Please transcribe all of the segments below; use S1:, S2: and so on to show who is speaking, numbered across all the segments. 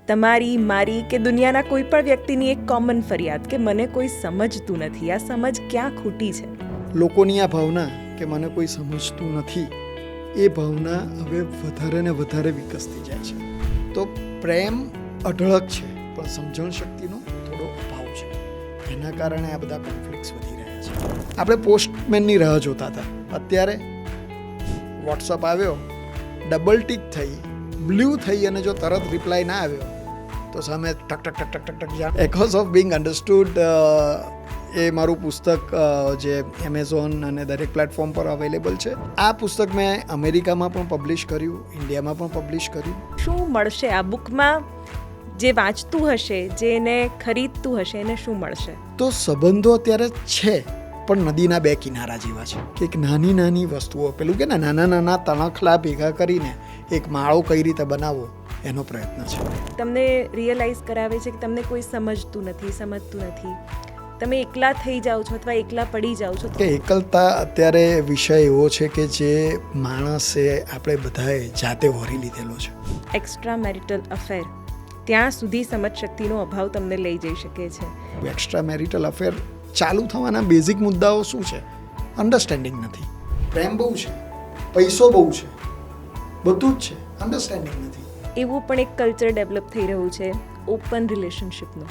S1: તમારી મારી કે દુનિયાના કોઈ પણ વ્યક્તિની એક કોમન ફરિયાદ કે મને કોઈ સમજતું નથી, આ સમજ ક્યાં ખૂટી છે?
S2: લોકોની આ ભાવના કે મને કોઈ સમજતું નથી, એ ભાવના હવે વધારે ને વધારે વિકસતી જાય છે. તો પ્રેમ અઢળક છે, પણ સમજણ શક્તિનો થોડો અભાવ છે. એના કારણે આ બધા કોન્ફ્લિક્ટ્સ વધી રહ્યા છે. આપણે પોસ્ટમેનની રાહ જોતા હતા, અત્યારે વોટ્સઅપ આવ્યો, ડબલ ટિક થઈ, બ્લુ થઈ, અને જો તરત રિપ્લાય ના આવ્યો તો સામે ટક ટક ટક ટક ટક ટક એકોઝ ઓફ બિંગ અન્ડરસ્ટુડ. એ મારું પુસ્તક જે એમેઝોન અને દરેક પ્લેટફોર્મ પર અવેલેબલ છે. આ પુસ્તક મેં અમેરિકામાં પણ પબ્લિશ કર્યું, ઇન્ડિયામાં પણ પબ્લિશ કર્યું.
S1: શું મળશે આ બુકમાં? જે વાંચતું હશે, જે એને ખરીદતું હશે, એને શું મળશે?
S2: તો સંબંધો અત્યારે છે, પણ નદીના બે કિનારા જેવા છે કે એક નાની નાની વસ્તુઓ, પેલું કે નાના નાના તણખલા ભેગા કરીને એક માળો કઈ રીતે બનાવવો, એનો પ્રયત્ન છે.
S1: તમને રિયલાઇઝ કરાવે છે કે તમને કોઈ સમજતું નથી. તમે એકલા થઈ જાઓ છો અથવા એકલા પડી જાઓ છો.
S2: કે એકલતા અત્યારે વિષય એવો છે કે જે માણસે આપણે બધાએ જાતે વહોરી લીધેલો છે.
S1: એક્સ્ટ્રા મેરિટલ અફેર, ત્યાં સુધી સમજ શક્તિનો અભાવ તમને લઈ જઈ શકે છે.
S2: એક્સ્ટ્રા મેરિટલ અફેર ચાલુ થવાના બેઝિક મુદ્દાઓ શું છે? અન્ડરસ્ટેન્ડિંગ નથી. પ્રેમ બહુ છે, પૈસો બહુ છે, બધું જ છે, અન્ડરસ્ટેન્ડિંગ નથી.
S1: એવું પણ એક કલ્ચર ડેવલપ થઈ રહ્યું છે ઓપન રિલેશનશિપનું.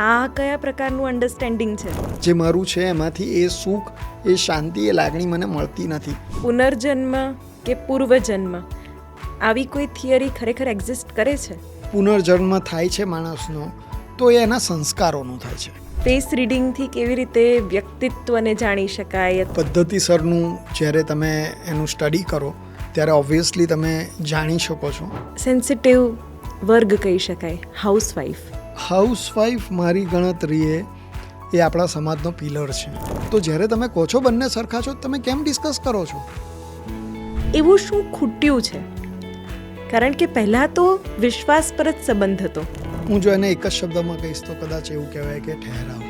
S1: આ કયા પ્રકારનું અન્ડરસ્ટેન્ડિંગ છે?
S2: જે મારું છે એમાંથી એ સુખ, એ શાંતિ, એ લાગણી મને મળતી નથી.
S1: પુનર્જન્મ કે પૂર્વજન્મ, આવી કોઈ થિયરી ખરેખર એક્ઝિસ્ટ કરે છે?
S2: પુનર્જન્મ થાય છે માણસનો તો એ એના સંસ્કારોનો થાય છે.
S1: ફેસ રીડિંગથી કેવી રીતે વ્યક્તિત્વને જાણી શકાય?
S2: પદ્ધતિસરનું જ્યારે તમે એનું સ્ટડી કરો ત્યારે ઓબ્વિયસલી તમે જાણી શકો છો.
S1: સેન્સિટિવ વર્ગ કહી શકાય, હાઉસવાઈફ.
S2: હાઉસવાઈફ મારી ગણતરીએ એ આપણા સમાજનો પિલર છે. તો જ્યારે તમે કહો છો બંને સરખા છો, તમે કેમ ડિસ્કસ કરો છો?
S1: એવું શું ખૂટ્યું છે? કારણ કે પહેલાં તો વિશ્વાસ પર જ સંબંધ હતો.
S2: હું જો એને એક જ શબ્દમાં કહીશ તો કદાચ એવું કહેવાય કે ઠહેરાવ.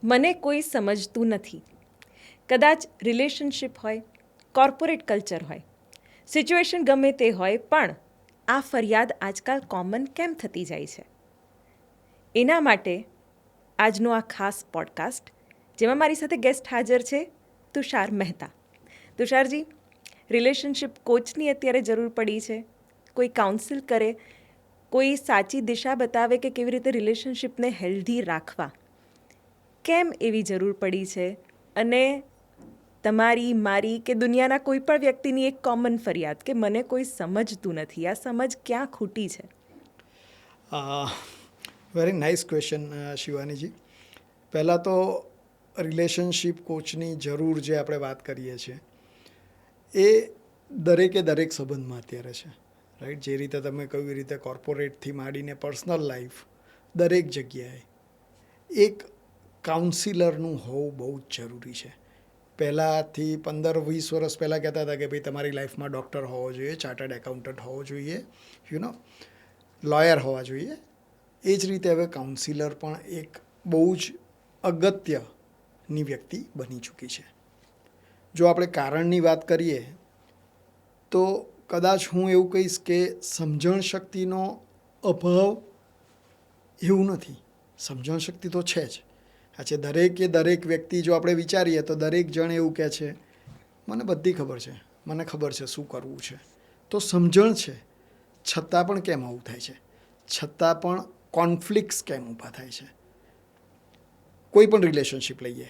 S1: મને કોઈ સમજતું નથી. કદાચ રિલેશનશિપ હોય, કોર્પોરેટ કલ્ચર હોય, સિચ્યુએશન ગમે તે હોય, પણ આ ફરિયાદ આજકાલ કોમન કેમ થતી જાય છે? એના માટે આજનો આ ખાસ પોડકાસ્ટ, જેમાં મારી સાથે ગેસ્ટ હાજર છે તુષાર મહેતા. તુષારજી, રિલેશનશિપ કોચની અત્યારે જરૂર પડી છે. કોઈ કાઉન્સિલ કરે, કોઈ સાચી દિશા બતાવે કે કેવી રીતે રિલેશનશિપને હેલ્ધી રાખવા. કેમ એવી જરૂર પડી છે? અને તમારી, મારી કે દુનિયાના કોઈ પણ વ્યક્તિની એક કોમન ફરિયાદ કે મને કોઈ સમજતું નથી, આ સમજ ક્યાં ખૂટી છે?
S2: Very nice question Shivaniji. પહેલાં તો રિલેશનશિપ કોચની જરૂર જે આપણે વાત કરીએ છીએ એ દરેકે દરેક સંબંધમાં અત્યારે છે, રાઈટ? જે રીતે તમે કહ્યું એ રીતે કોર્પોરેટથી માંડીને પર્સનલ લાઈફ, દરેક જગ્યાએ એક કાઉન્સિલરનું હોવું બહુ જ જરૂરી છે. પહેલાંથી 15-20 વર્ષ પહેલાં કહેતા હતા કે ભાઈ તમારી લાઈફમાં ડૉક્ટર હોવો જોઈએ, ચાર્ટર્ડ એકાઉન્ટન્ટ હોવો જોઈએ, લોયર હોવા જોઈએ. એ જ રીતે હવે કાઉન્સિલર પણ એક બહુ જ અગત્યની વ્યક્તિ બની ચૂકી છે. જો આપણે કારણની વાત કરીએ તો કદાચ હું એવું કહીશ કે સમજણ શક્તિનો અભાવ એવું નથી. સમજણ શક્તિ તો છે જ. છે દરેક વ્યક્તિ, જો આપણે વિચારીએ તો દરેક જણ એવું કહે છે મને બધી ખબર છે, મને ખબર છે શું કરવું છે. તો સમજણ છે, છતાં પણ કેમ આવું થાય છે? છતાં પણ કોન્ફ્લિક્ટ્સ કેમ ઊભા થાય છે? કોઈ પણ રિલેશનશિપ લઈએ,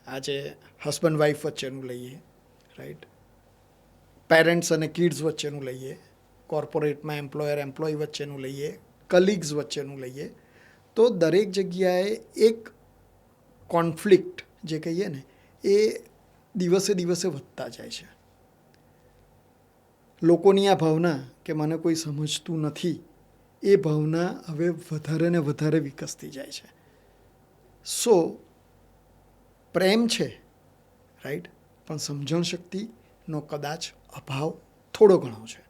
S2: આજે હસબન્ડ વાઈફ વચ્ચેનું લઈએ, રાઈટ? પેરેન્ટ્સ અને કિડ્સ વચ્ચેનું લઈએ, કોર્પોરેટમાં એમ્પ્લોયર એમ્પ્લોય વચ્ચેનું લઈએ, કલીગ્સ વચ્ચેનું લઈએ, તો દરેક જગ્યાએ એક કોન્ફ્લિક્ટ જે કહીએ ને એ દિવસે દિવસે વધતા જાય છે. લોકોની આ ભાવના કે મને કોઈ સમજતું નથી, એ ભાવના હવે વધારે ને વધારે વિકસતી જાય છે. સો પ્રેમ છે, રાઈટ? પણ સમજણ શક્તિનો કદાચ અભાવ થોડો ઘણો છે.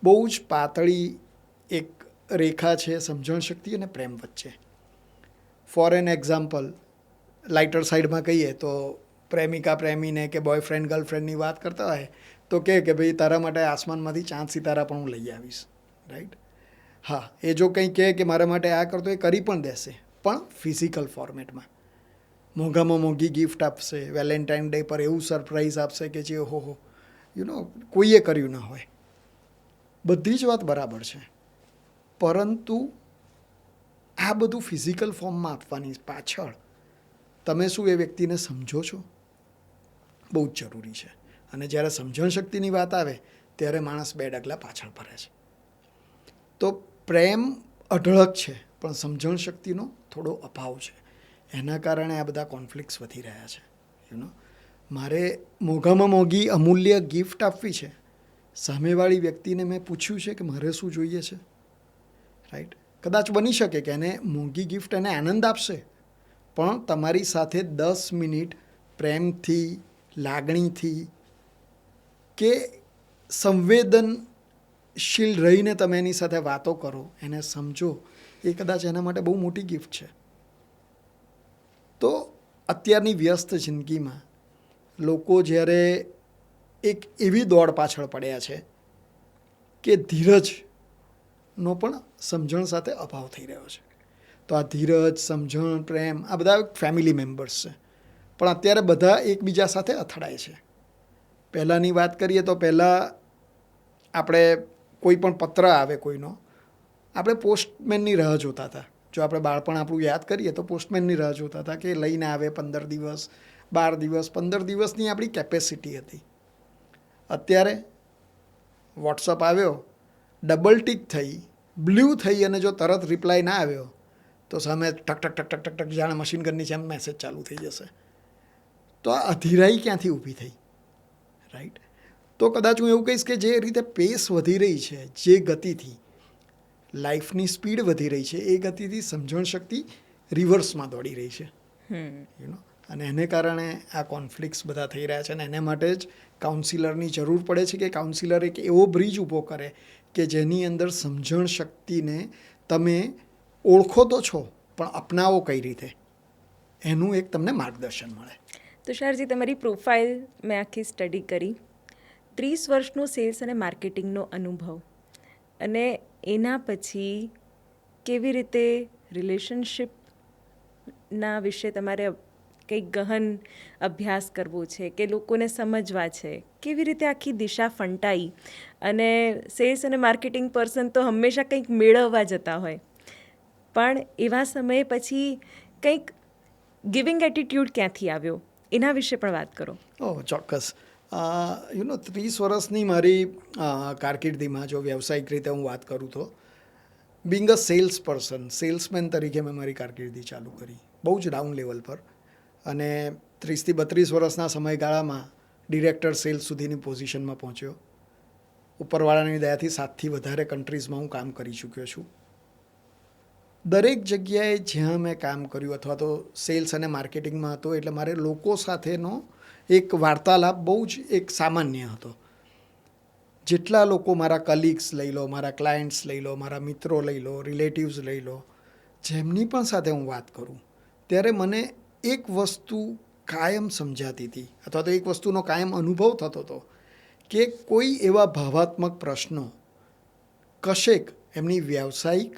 S2: બહુ જ પાતળી એક રેખા છે સમજણ શક્તિ અને પ્રેમ વચ્ચે. ફોર એન એક્ઝામ્પલ, લાઇટર સાઈડમાં કહીએ તો પ્રેમિકા પ્રેમીને કે બોયફ્રેન્ડ ગર્લફ્રેન્ડની વાત કરતા હોય તો કે ભાઈ તારા માટે આસમાનમાંથી ચાંદ સિતારા પણ હું લઈ આવીશ, રાઈટ? હા, એ જો કંઈ કહે કે મારા માટે આ કરતો, એ કરી પણ દેશે, પણ ફિઝિકલ ફોર્મેટમાં. મોંઘામાં મોંઘી ગિફ્ટ આપશે, વેલેન્ટાઇન ડે પર એવું સરપ્રાઈઝ આપશે કે જે હો કોઈએ કર્યું ના હોય. બધી જ વાત બરાબર છે, પરંતુ આ બધું ફિઝિકલ ફોર્મમાં આપવાની પાછળ તમે શું એ વ્યક્તિને સમજો છો? બહુ જ જરૂરી છે. અને જ્યારે સમજણ શક્તિની વાત આવે ત્યારે માણસ 2 ડગલા પાછળ ફરે છે. તો પ્રેમ અઢળક છે, પણ સમજણ શક્તિનો થોડો અભાવ છે. એના કારણે આ બધા કોન્ફ્લિક્ટ્સ વધી રહ્યા છે. મારે મોંઘામાં મોંઘી અમૂલ્ય ગિફ્ટ આપવી છે, સામેવાળી વ્યક્તિને મેં પૂછ્યું છે કે મારે શું જોઈએ છે, રાઈટ? કદાચ બની શકે કે એને મોંઘી ગિફ્ટ એને આનંદ આપશે, પણ તમારી સાથે 10 મિનિટ પ્રેમથી, લાગણીથી કે સંવેદનશીલ રહીને તમે એની સાથે વાતો કરો, એને સમજો, એ કદાચ એના માટે બહુ મોટી ગિફ્ટ છે. તો અત્યારની વ્યસ્ત જિંદગીમાં લોકો જ્યારે એક એવી દોડ પાછળ પડ્યા છે કે ધીરજનો પણ સમજણ સાથે અભાવ થઈ રહ્યો છે. તો આ ધીરજ, સમજણ, પ્રેમ આ બધા ફેમિલી મેમ્બર્સ છે, પણ અત્યારે બધા એકબીજા સાથે અથડાય છે. પહેલાંની વાત કરીએ તો પહેલાં આપણે કોઈ પણ પત્ર આવે કોઈનો, આપણે પોસ્ટમેનની રાહ જોતા હતા. જો આપણે બાળપણ આપણું યાદ કરીએ તો પોસ્ટમેનની રાહ જોતા હતા કે લઈને આવે 15 દિવસ, 12 દિવસ, 15 દિવસની આપણી કેપેસિટી હતી. અત્યારે વોટ્સઅપ આવ્યો, ડબલ ટિક થઈ, બ્લુ થઈ અને જો તરત રિપ્લાય ના આવ્યો તો સામે ટક ટક ટક ટક ટક ટક જાણે મશીન ગનની જેમ મેસેજ ચાલુ થઈ જશે. તો આ અધીરાઈ ક્યાંથી ઊભી થઈ, રાઈટ? તો કદાચ હું એવું કહીશ કે જે રીતે પેસ વધી રહી છે, જે ગતિથી લાઈફની સ્પીડ વધી રહી છે, એ ગતિથી સમજણ શક્તિ રિવર્સમાં દોડી રહી છે. અને એને કારણે આ કોન્ફ્લિક્ટ્સ બધા થઈ રહ્યા છે. અને એને માટે જ કાઉન્સિલરની જરૂર પડે છે કે કાઉન્સિલર એક એવો બ્રિજ ઊભો કરે કે જેની અંદર સમજણ શક્તિને તમે ઓળખો તો છો, પણ અપનાવો કઈ રીતે, એનું એક તમને માર્ગદર્શન મળે.
S1: તુષારજી, તમારી પ્રોફાઇલ મેં આખી સ્ટડી કરી. 30 વર્ષનો સેલ્સ અને માર્કેટિંગનો અનુભવ, અને એના પછી કેવી રીતે રિલેશનશિપના વિશે તમારે કંઈક ગહન અભ્યાસ કરવો છે કે લોકોને સમજવા છે, કેવી રીતે આખી દિશા ફંટાઈ. અને સેલ્સ અને માર્કેટિંગ પર્સન તો હંમેશા કંઈક મેળવવા જતા હોય, પણ એવા સમયે પછી કંઈક ગિવિંગ એટીટ્યૂડ ક્યાંથી આવ્યો, એના વિશે પણ વાત કરો.
S2: ચોક્કસ. 30 વર્ષની મારી કારકિર્દીમાં જો વ્યવસાયિક રીતે હું વાત કરું તો being a sales person, salesman તરીકે મેં મારી કારકિર્દી ચાલુ કરી, બહુ જ ડાઉન લેવલ પર. અને 30 થી 32 વર્ષના સમયગાળામાં ડિરેક્ટર સેલ્સ સુધીની પોઝિશનમાં પહોંચ્યો. ઉપરવાળાની દયાથી 7થી વધારે કન્ટ્રીઝમાં હું કામ કરી ચૂક્યો છું. દરેક જગ્યાએ જ્યાં મેં કામ કર્યું અથવા તો સેલ્સ અને માર્કેટિંગમાં હતો, એટલે મારે લોકો સાથેનો એક વાર્તાલાપ બહુ જ એક સામાન્ય હતો. જેટલા લોકો મારા કલીગ્સ લઈ લો, મારા ક્લાયન્ટ્સ લઈ લો, મારા મિત્રો લઈ લો, રિલેટિવ્સ લઈ લો, જેમની પણ સાથે હું વાત કરું ત્યારે મને એક વસ્તુ કાયમ સમજાતી હતી, અથવા તો એક વસ્તુનો કાયમ અનુભવ થતો હતો કે કોઈ એવા ભાવાત્મક પ્રશ્નો કશેક એમની વ્યાવસાયિક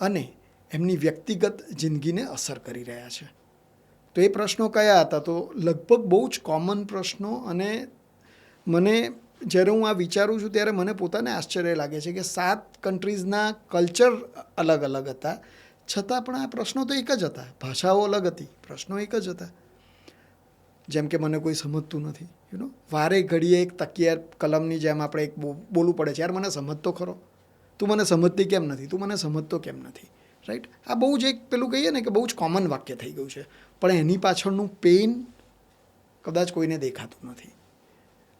S2: અને એમની વ્યક્તિગત જિંદગીને અસર કરી રહ્યા છે. તો એ પ્રશ્નો કયા હતા? તો લગભગ બહુ જ કોમન પ્રશ્નો. અને મને જ્યારે હું આ વિચારું છું ત્યારે મને પોતાને આશ્ચર્ય લાગે છે કે 7 કન્ટ્રીઝના કલ્ચર અલગ અલગ હતા, છતાં પણ આ પ્રશ્નો તો એક જ હતા. ભાષાઓ અલગ હતી, પ્રશ્નો એક જ હતા. જેમ કે મને કોઈ સમજતું નથી, વારે ઘડીએ એક તકિયા કલમની જેમ આપણે એક બોલવું પડે છે, યાર મને સમજતો ખરો, તું મને સમજતી કેમ નથી, તું મને સમજતો કેમ નથી, રાઈટ? આ બહુ જ એક પેલું કહીએ ને કે બહુ જ કોમન વાક્ય થઈ ગયું છે, પણ એની પાછળનું પેઇન કદાચ કોઈને દેખાતું નથી.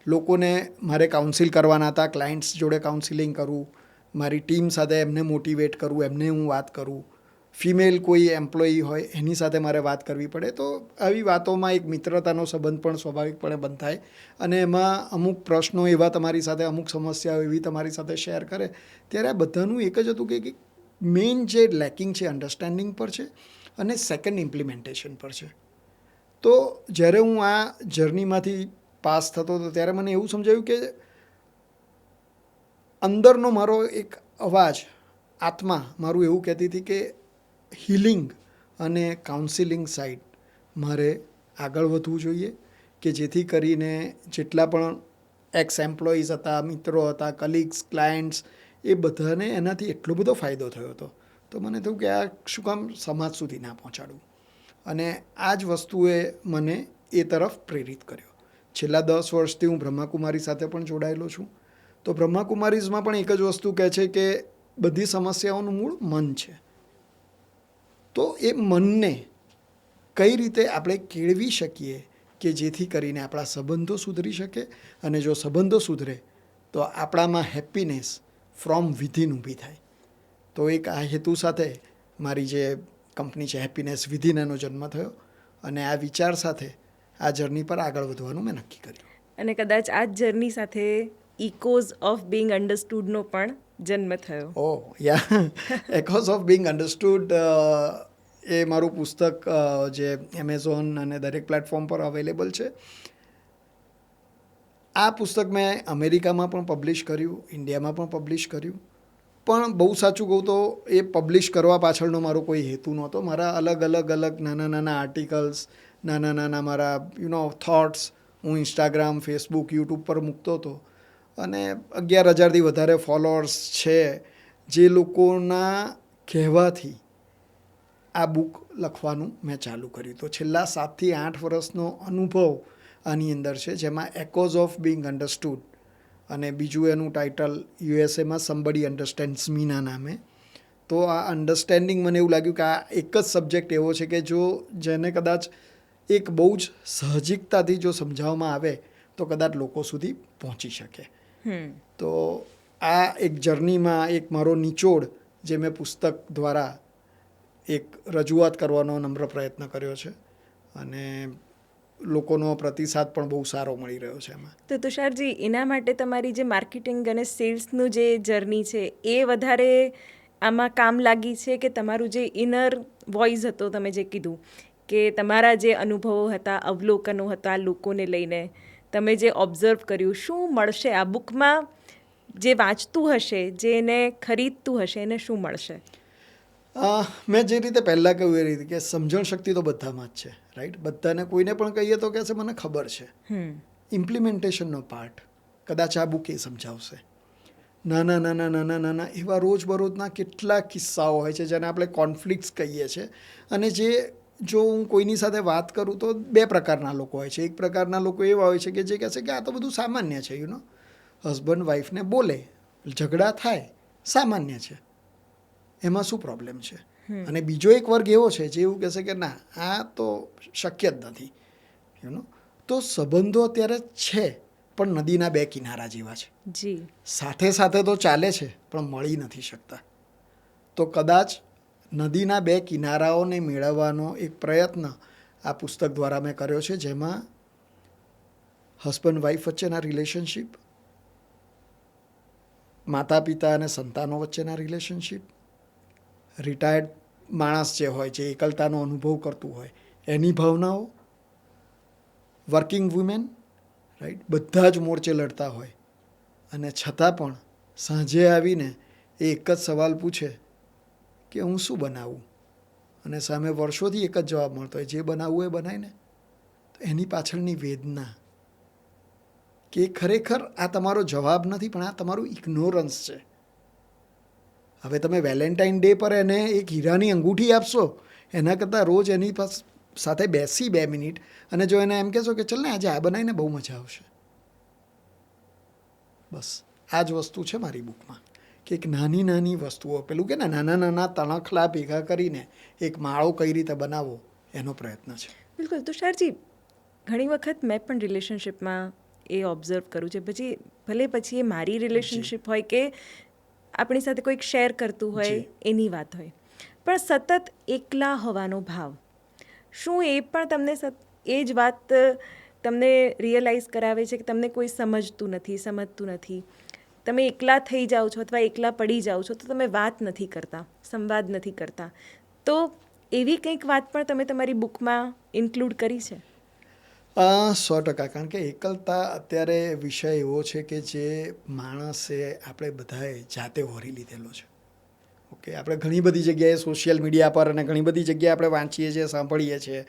S2: લોકોને મારે કાઉન્સિલ કરવાના હતા, ક્લાયન્ટ્સ જોડે કાઉન્સિલિંગ કરું, મારી ટીમ સાથે એમને મોટિવેટ કરું, એમને હું વાત કરું, ફિમેલ કોઈ એમ્પ્લોયી હોય એની સાથે મારે વાત કરવી પડે. તો આવી વાતોમાં એક મિત્રતાનો સંબંધ પણ સ્વાભાવિકપણે બંધ થાય. અને એમાં અમુક પ્રશ્નો એવા તમારી સાથે, અમુક સમસ્યાઓ એવી તમારી સાથે શેર કરે ત્યારે આ બધાનું એક જ હતું કે મેઇન જે લેકિંગ છે અન્ડરસ્ટેન્ડિંગ પર છે, અને સેકન્ડ ઇમ્પ્લિમેન્ટેશન પર છે. તો જ્યારે હું આ જર્નીમાંથી પાસ થતો હતો ત્યારે મને એવું સમજાયું કે અંદરનો મારો એક અવાજ, આત્મા મારું એવું કહેતી હતી કે હિલિંગ અને કાઉન્સિલિંગ સાઈડ મારે આગળ વધવું જોઈએ, કે જેથી કરીને જેટલા પણ એક્સ એમ્પ્લોઈઝ હતા, મિત્રો હતા, કલીગ્સ, ક્લાયન્ટ્સ, એ બધાને એનાથી એટલો બધો ફાયદો થયો હતો. તો મને થયું કે આ શું કામ સમાજ સુધી ના પહોંચાડવું. અને આ જ વસ્તુએ મને એ તરફ પ્રેરિત કર્યો. છેલ્લા 10 વર્ષથી હું બ્રહ્માકુમારી સાથે પણ જોડાયેલો છું. તો બ્રહ્માકુમારીઝમાં પણ એક જ વસ્તુ કહે છે કે બધી સમસ્યાઓનું મૂળ મન છે. તો એ મનને કઈ રીતે આપણે કેળવી શકીએ કે જેથી કરીને આપણા સંબંધો સુધરી શકે, અને જો સંબંધો સુધરે તો આપણામાં હેપીનેસ ફ્રોમ વિધિન ઊભી થાય. તો એક આ હેતુ સાથે મારી જે કંપની છે હેપીનેસ વિધિન, એનો જન્મ થયો, અને આ વિચાર સાથે આ જર્ની પર આગળ વધવાનું મેં નક્કી કર્યું.
S1: અને કદાચ આ જ જર્ની સાથે ઇકોઝ ઓફ બિંગ અન્ડરસ્ટુડનો પણ જન્મ થયો.
S2: યા એકોઝ ઓફ બિંગ અન્ડરસ્ટુડ એ મારું પુસ્તક જે એમેઝોન અને દરેક પ્લેટફોર્મ પર અવેલેબલ છે. આ પુસ્તક મેં અમેરિકામાં પણ પબ્લિશ કર્યું, ઇન્ડિયામાં પણ પબ્લિશ કર્યું. પણ બહુ સાચું કહું તો એ પબ્લિશ કરવા પાછળનો મારો કોઈ હેતુ નહોતો. મારા અલગ નાના આર્ટિકલ્સ, નાના મારા થોટ્સ હું ઇન્સ્ટાગ્રામ, ફેસબુક, યુટ્યુબ પર મૂકતો હતો. અને 11,000થી વધારે ફોલોઅર્સ છે, જે લોકોના કહેવાથી આ બુક લખવાનું મેં ચાલુ કર્યું. તો છેલ્લા 7થી 8 વર્ષનો અનુભવ આની અંદર છે, જેમાં એકોઝ ઓફ બિંગ અન્ડરસ્ટુડ, અને બીજું એનું ટાઇટલ યુએસએમાં સમબડી અન્ડરસ્ટેન્ડ્સ મીના નામે. તો આ અન્ડરસ્ટેન્ડિંગ, મને એવું લાગ્યું કે આ એક જ સબ્જેક્ટ એવો છે કે જેને કદાચ એક બહુ જ સહજિકતાથી જો સમજાવવામાં આવે તો કદાચ લોકો સુધી પહોંચી શકે. તો આ એક જર્નીમાં એક મારો નિચોડ જે મેં પુસ્તક દ્વારા એક રજૂઆત કરવાનો નમ્ર પ્રયત્ન કર્યો છે, અને લોકોનો પ્રતિસાદ પણ બહુ સારો મળી રહ્યો છે એમાં.
S1: તો તુષારજી, એના માટે તમારી જે માર્કેટિંગ અને સેલ્સનું જે જર્ની છે એ વધારે આમાં કામ લાગી છે, કે તમારું જે ઇનર વોઇસ હતો, તમે જે કીધું કે તમારા જે અનુભવો હતા, અવલોકનો હતા લોકોને લઈને, તમે જે ઓબ્ઝર્વ કર્યું, શું મળશે આ બુકમાં? જે વાંચતું હશે, જે એને ખરીદતું હશે, એને શું મળશે?
S2: મેં જે રીતે પહેલાં કહ્યું એ રીતે કે સમજણ શક્તિ તો બધામાં જ છે, રાઈટ? બધાને કોઈને પણ કહીએ તો કહેશે મને ખબર છે. ઇમ્પ્લિમેન્ટેશનનો પાર્ટ કદાચ આ બુક એ સમજાવશે. નાના એવા રોજબરોજના કેટલા કિસ્સાઓ હોય છે જેને આપણે કોન્ફ્લિક્ટ્સ કહીએ છીએ, અને જે જો હું કોઈની સાથે વાત કરું તો 2 પ્રકારના લોકો હોય છે. એક પ્રકારના લોકો એવા હોય છે કે જે કહે છે કે આ તો બધું સામાન્ય છે, હસબન્ડ વાઈફને બોલે, ઝઘડા થાય, સામાન્ય છે, એમાં શું પ્રોબ્લેમ છે? અને બીજો એક વર્ગ એવો છે જે એવું કહેશે કે ના, આ તો શક્ય જ નથી. તો સંબંધો અત્યારે છે, પણ નદીના 2 કિનારા જેવા છે. સાથે સાથે તો ચાલે છે, પણ મળી નથી શકતા. તો કદાચ નદીના 2 કિનારાઓને મેળવવાનો એક પ્રયત્ન આ પુસ્તક દ્વારા મેં કર્યો છે, જેમાં હસબન્ડ વાઈફ વચ્ચેના રિલેશનશિપ, માતા પિતા અને સંતાનો વચ્ચેના રિલેશનશિપ, રિટાયર્ડ માણસ જે હોય, જે એકલતાનો અનુભવ કરતું હોય, એની ભાવનાઓ, વર્કિંગ વુમેન, રાઈટ, બધા જ મોરચે લડતા હોય, અને છતાં પણ સાંજે આવીને એ એક જ સવાલ પૂછે કે હું શું બનાવું, અને સામે વર્ષોથી એક જ જવાબ મળતો હોય, જે બનાવવું એ બનાય ને. તો એની પાછળની વેદના કે ખરેખર આ તમારો જવાબ નથી, પણ આ તમારું ઇગ્નોરન્સ છે. હવે તમે વેલેન્ટાઇન ડે પર એને એક હીરાની અંગૂઠી આપશો, એના કરતાં રોજ એની સાથે બેસી 2 મિનિટ અને જો એને એમ કહેશો કે ચલ ને આજે આ બનાવીને બહુ મજા આવશે. બસ આ જ વસ્તુ છે મારી બુકમાં, કે એક નાની વસ્તુઓ, પેલું કે ને નાના તણખલા ભેગા કરીને એક માળો કઈ રીતે બનાવવો, એનો પ્રયત્ન છે.
S1: બિલકુલ. તુષારજી, ઘણી વખત મેં પણ રિલેશનશિપમાં એ ઓબ્ઝર્વ કરું છે, પછી એ મારી રિલેશનશિપ હોય કે આપણી સાથે કોઈક શેર કરતું હોય એની વાત હોય, પણ સતત એકલા હોવાનો ભાવ, શું એ પણ તમને એ જ વાત તમને રિયલાઇઝ કરાવે છે કે તમને કોઈ સમજતું નથી, તમે એકલા થઈ જાઓ છો અથવા એકલા પડી જાઓ છો, તો તમે વાત નથી કરતા, સંવાદ નથી કરતા? તો એવી કંઈક વાત પણ તમે તમારી બુકમાં ઇન્ક્લુડ કરી છે?
S2: 100%. કારણ કે એકલતા અત્યારે વિષય એવો છે કે જે માણસે આપણે બધાએ જાતે વહોરી લીધેલો છે. ઓકે, આપણે ઘણી બધી જગ્યાએ સોશિયલ મીડિયા પર અને ઘણી બધી જગ્યાએ આપણે વાંચીએ છીએ, સાંભળીએ છીએ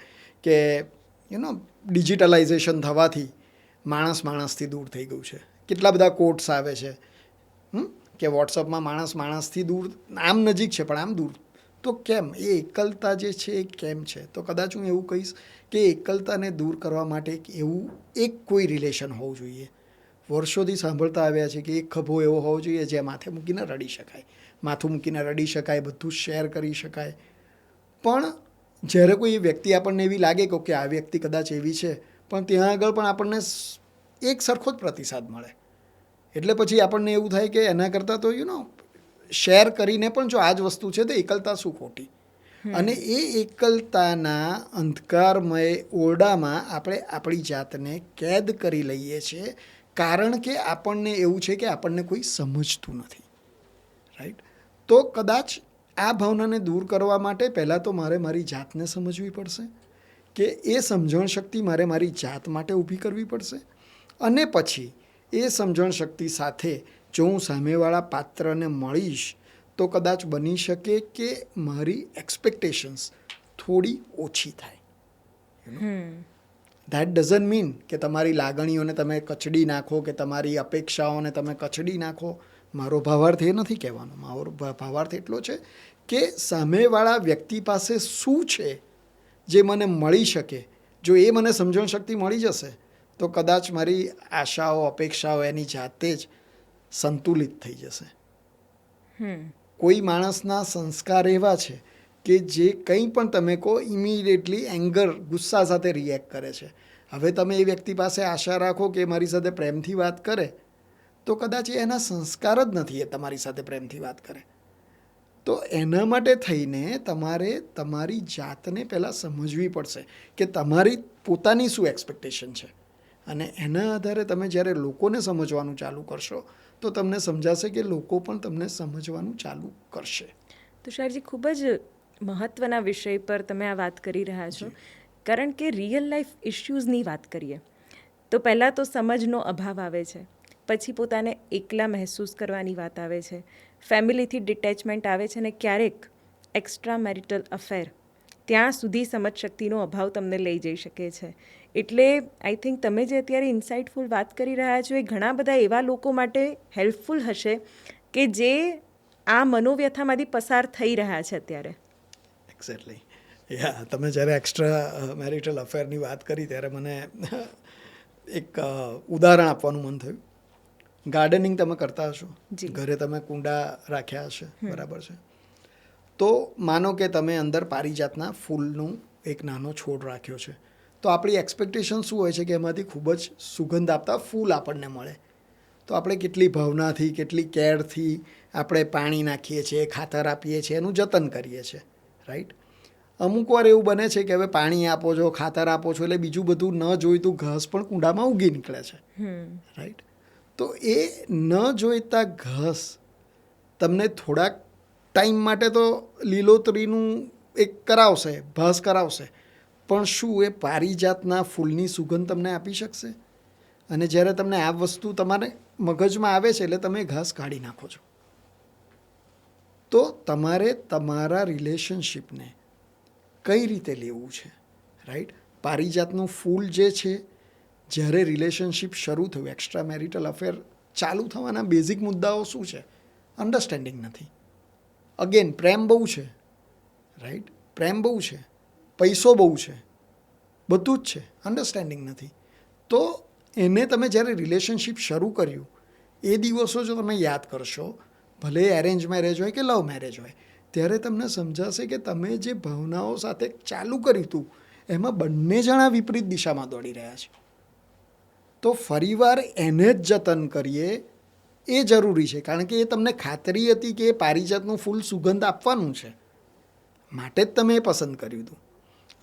S2: કે ડિજિટલાઇઝેશન થવાથી માણસથી દૂર થઈ ગયું છે. કેટલા બધા કોટ્સ આવે છે કે વોટ્સઅપમાં માણસથી દૂર, આમ નજીક છે પણ આમ દૂર. તો કેમ એ એકલતા જે છે એ કેમ છે? તો કદાચ હું એવું કહીશ કે એકલતાને દૂર કરવા માટે એક કોઈ રિલેશન હોવું જોઈએ. વર્ષોથી સાંભળતા આવ્યા છે કે એક ખભો એવો હોવો જોઈએ જ્યાં માથે મૂકીને રડી શકાય, માથું મૂકીને રડી શકાય, બધું શેર કરી શકાય. પણ જ્યારે કોઈ વ્યક્તિ આપણને એવી લાગે કે ઓકે આ વ્યક્તિ કદાચ એવી છે, પણ ત્યાં આગળ પણ આપણને એક સરખો જ પ્રતિસાદ મળે, એટલે પછી આપણને એવું થાય કે એના કરતાં તો શેર કરીને પણ જો આ જ વસ્તુ છે તો એકલતા શું ખોટી. અને એ એકલતાના અંધકારમય ઓરડામાં આપણે આપણી જાતને કેદ કરી લઈએ છીએ, કારણ કે આપણને એવું છે કે આપણને કોઈ સમજતું નથી. રાઈટ? તો કદાચ આ ભાવનાને દૂર કરવા માટે પહેલાં તો મારે મારી જાતને સમજવી પડશે, કે એ સમજણ શક્તિ મારે મારી જાત માટે ઊભી કરવી પડશે. અને પછી એ સમજણ શક્તિ સાથે જો હું સામેવાળા પાત્રને મળીશ તો કદાચ બની શકે કે મારી એક્સપેક્ટેશન્સ થોડી ઓછી થાય. ધેટ ડઝન્ટ મીન કે તમારી લાગણીઓને તમે કચડી નાખો, કે તમારી અપેક્ષાઓને તમે કચડી નાખો. મારો ભાવાર્થ એ નથી કહેવાનો. મારો ભાવાર્થ એટલો છે કે સામેવાળા વ્યક્તિ પાસે શું છે જે મને મળી શકે. જો એ મને સમજણ શક્તિ મળી જશે તો કદાચ મારી આશાઓ, અપેક્ષાઓ એની જાતે જ સંતુલિત થઈ જશે. કોઈ માણસના સંસ્કાર એવા છે કે જે કંઈ પણ તમે કહો ઇમિડિયેટલી એંગર, ગુસ્સા સાથે રિએક્ટ કરે છે. હવે તમે એ વ્યક્તિ પાસે આશા રાખો કે મારી સાથે પ્રેમથી વાત કરે, તો કદાચ એના સંસ્કાર જ નથી એ તમારી સાથે પ્રેમથી વાત કરે. તો એના માટે થઈને તમારે તમારી જાતને પહેલાં સમજવી પડશે કે તમારી પોતાની શું એક્સપેક્ટેશન છે. અને એના આધારે તમે જ્યારે લોકોને સમજવાનું ચાલુ કરશો તો તમને સમજાશે કે લોકો પણ તમને સમજવાનું ચાલુ કરશે.
S1: તુષારજી, ખૂબ જ મહત્ત્વના વિષય પર તમે આ વાત કરી રહ્યા છો. કારણ કે રિયલ લાઈફ ઇશ્યુઝની વાત કરીએ તો પહેલાં તો સમજનો અભાવ આવે છે, પછી પોતાને એકલા મહેસૂસ કરવાની વાત આવે છે, ફેમિલીથી ડિટેચમેન્ટ આવે છે, અને ક્યારેક એક્સ્ટ્રા મેરિટલ અફેર, ત્યાં સુધી સમજશક્તિનો અભાવ તમને લઈ જઈ શકે છે. એટલે આઈ થિંક તમે જે અત્યારે ઇન્સાઇટફુલ વાત કરી રહ્યા છો એ ઘણા બધા એવા લોકો માટે હેલ્પફુલ હશે કે જે આ મનોવ્યથામાંથી પસાર થઈ રહ્યા છે અત્યારે.
S2: એક્ઝેક્ટલી. તમે જ્યારે એક્સ્ટ્રા મેરિટલ અફેરની વાત કરી ત્યારે મને એક ઉદાહરણ આપવાનું મન થયું. ગાર્ડનિંગ તમે કરતા હશો, ઘરે તમે કુંડા રાખ્યા હશે, બરાબર છે? તો માનો કે તમે અંદર પારિજાતના ફૂલનું એક નાનો છોડ રાખ્યો છે. તો આપણી એક્સપેક્ટેશન શું હોય છે કે એમાંથી ખૂબ જ સુગંધ આપતા ફૂલ આપણને મળે. તો આપણે કેટલી ભાવનાથી, કેટલી કેરથી આપણે પાણી નાખીએ છીએ, ખાતર આપીએ છીએ, એનું જતન કરીએ છીએ. રાઈટ? અમુક વાર એવું બને છે કે હવે પાણી આપો છો, ખાતર આપો છો, એટલે બીજું બધું ન જોઈતું ઘાસ પણ કુંડામાં ઉગી નીકળે છે. રાઈટ? તો એ ન જોઈતા ઘાસ તમને થોડાક ટાઈમ માટે તો લીલોતરીનું એક કરાવશે, ભાસ કરાવશે, પણ શું એ પારિજાતના ફૂલની સુગંધ તમને આપી શકશે? અને જ્યારે તમને આ વસ્તુ તમારે મગજમાં આવે છે એટલે તમે ઘાસ કાઢી નાખો છો. તો તમારે તમારા રિલેશનશિપને કઈ રીતે લેવું છે? રાઈટ? પારિજાતનું ફૂલ જે છે, જ્યારે રિલેશનશિપ શરૂ થયું, એક્સ્ટ્રા મેરિટલ અફેર ચાલુ થવાના બેઝિક મુદ્દાઓ શું છે? અન્ડરસ્ટેન્ડિંગ નથી. અગેન, પ્રેમ બહુ છે. રાઈટ? પ્રેમ બહુ છે, પૈસો બહુ છે, બધું જ છે, અન્ડરસ્ટેન્ડિંગ નથી. તો એને તમે જ્યારે રિલેશનશિપ શરૂ કર્યું એ દિવસો જો તમે યાદ કરશો, ભલે એરેન્જ મેરેજ હોય કે લવ મેરેજ હોય, ત્યારે તમને સમજાશે કે તમે જે ભાવનાઓ સાથે ચાલુ કર્યું હતું એમાં બંને જણા વિપરીત દિશામાં દોડી રહ્યા છે. તો ફરીવાર એને જ જતન કરીએ એ જરૂરી છે, કારણ કે એ તમને ખાતરી હતી કે એ પારિજાતનું ફૂલ સુગંધ આપવાનું છે, માટે જ તમે એ પસંદ કર્યું હતું.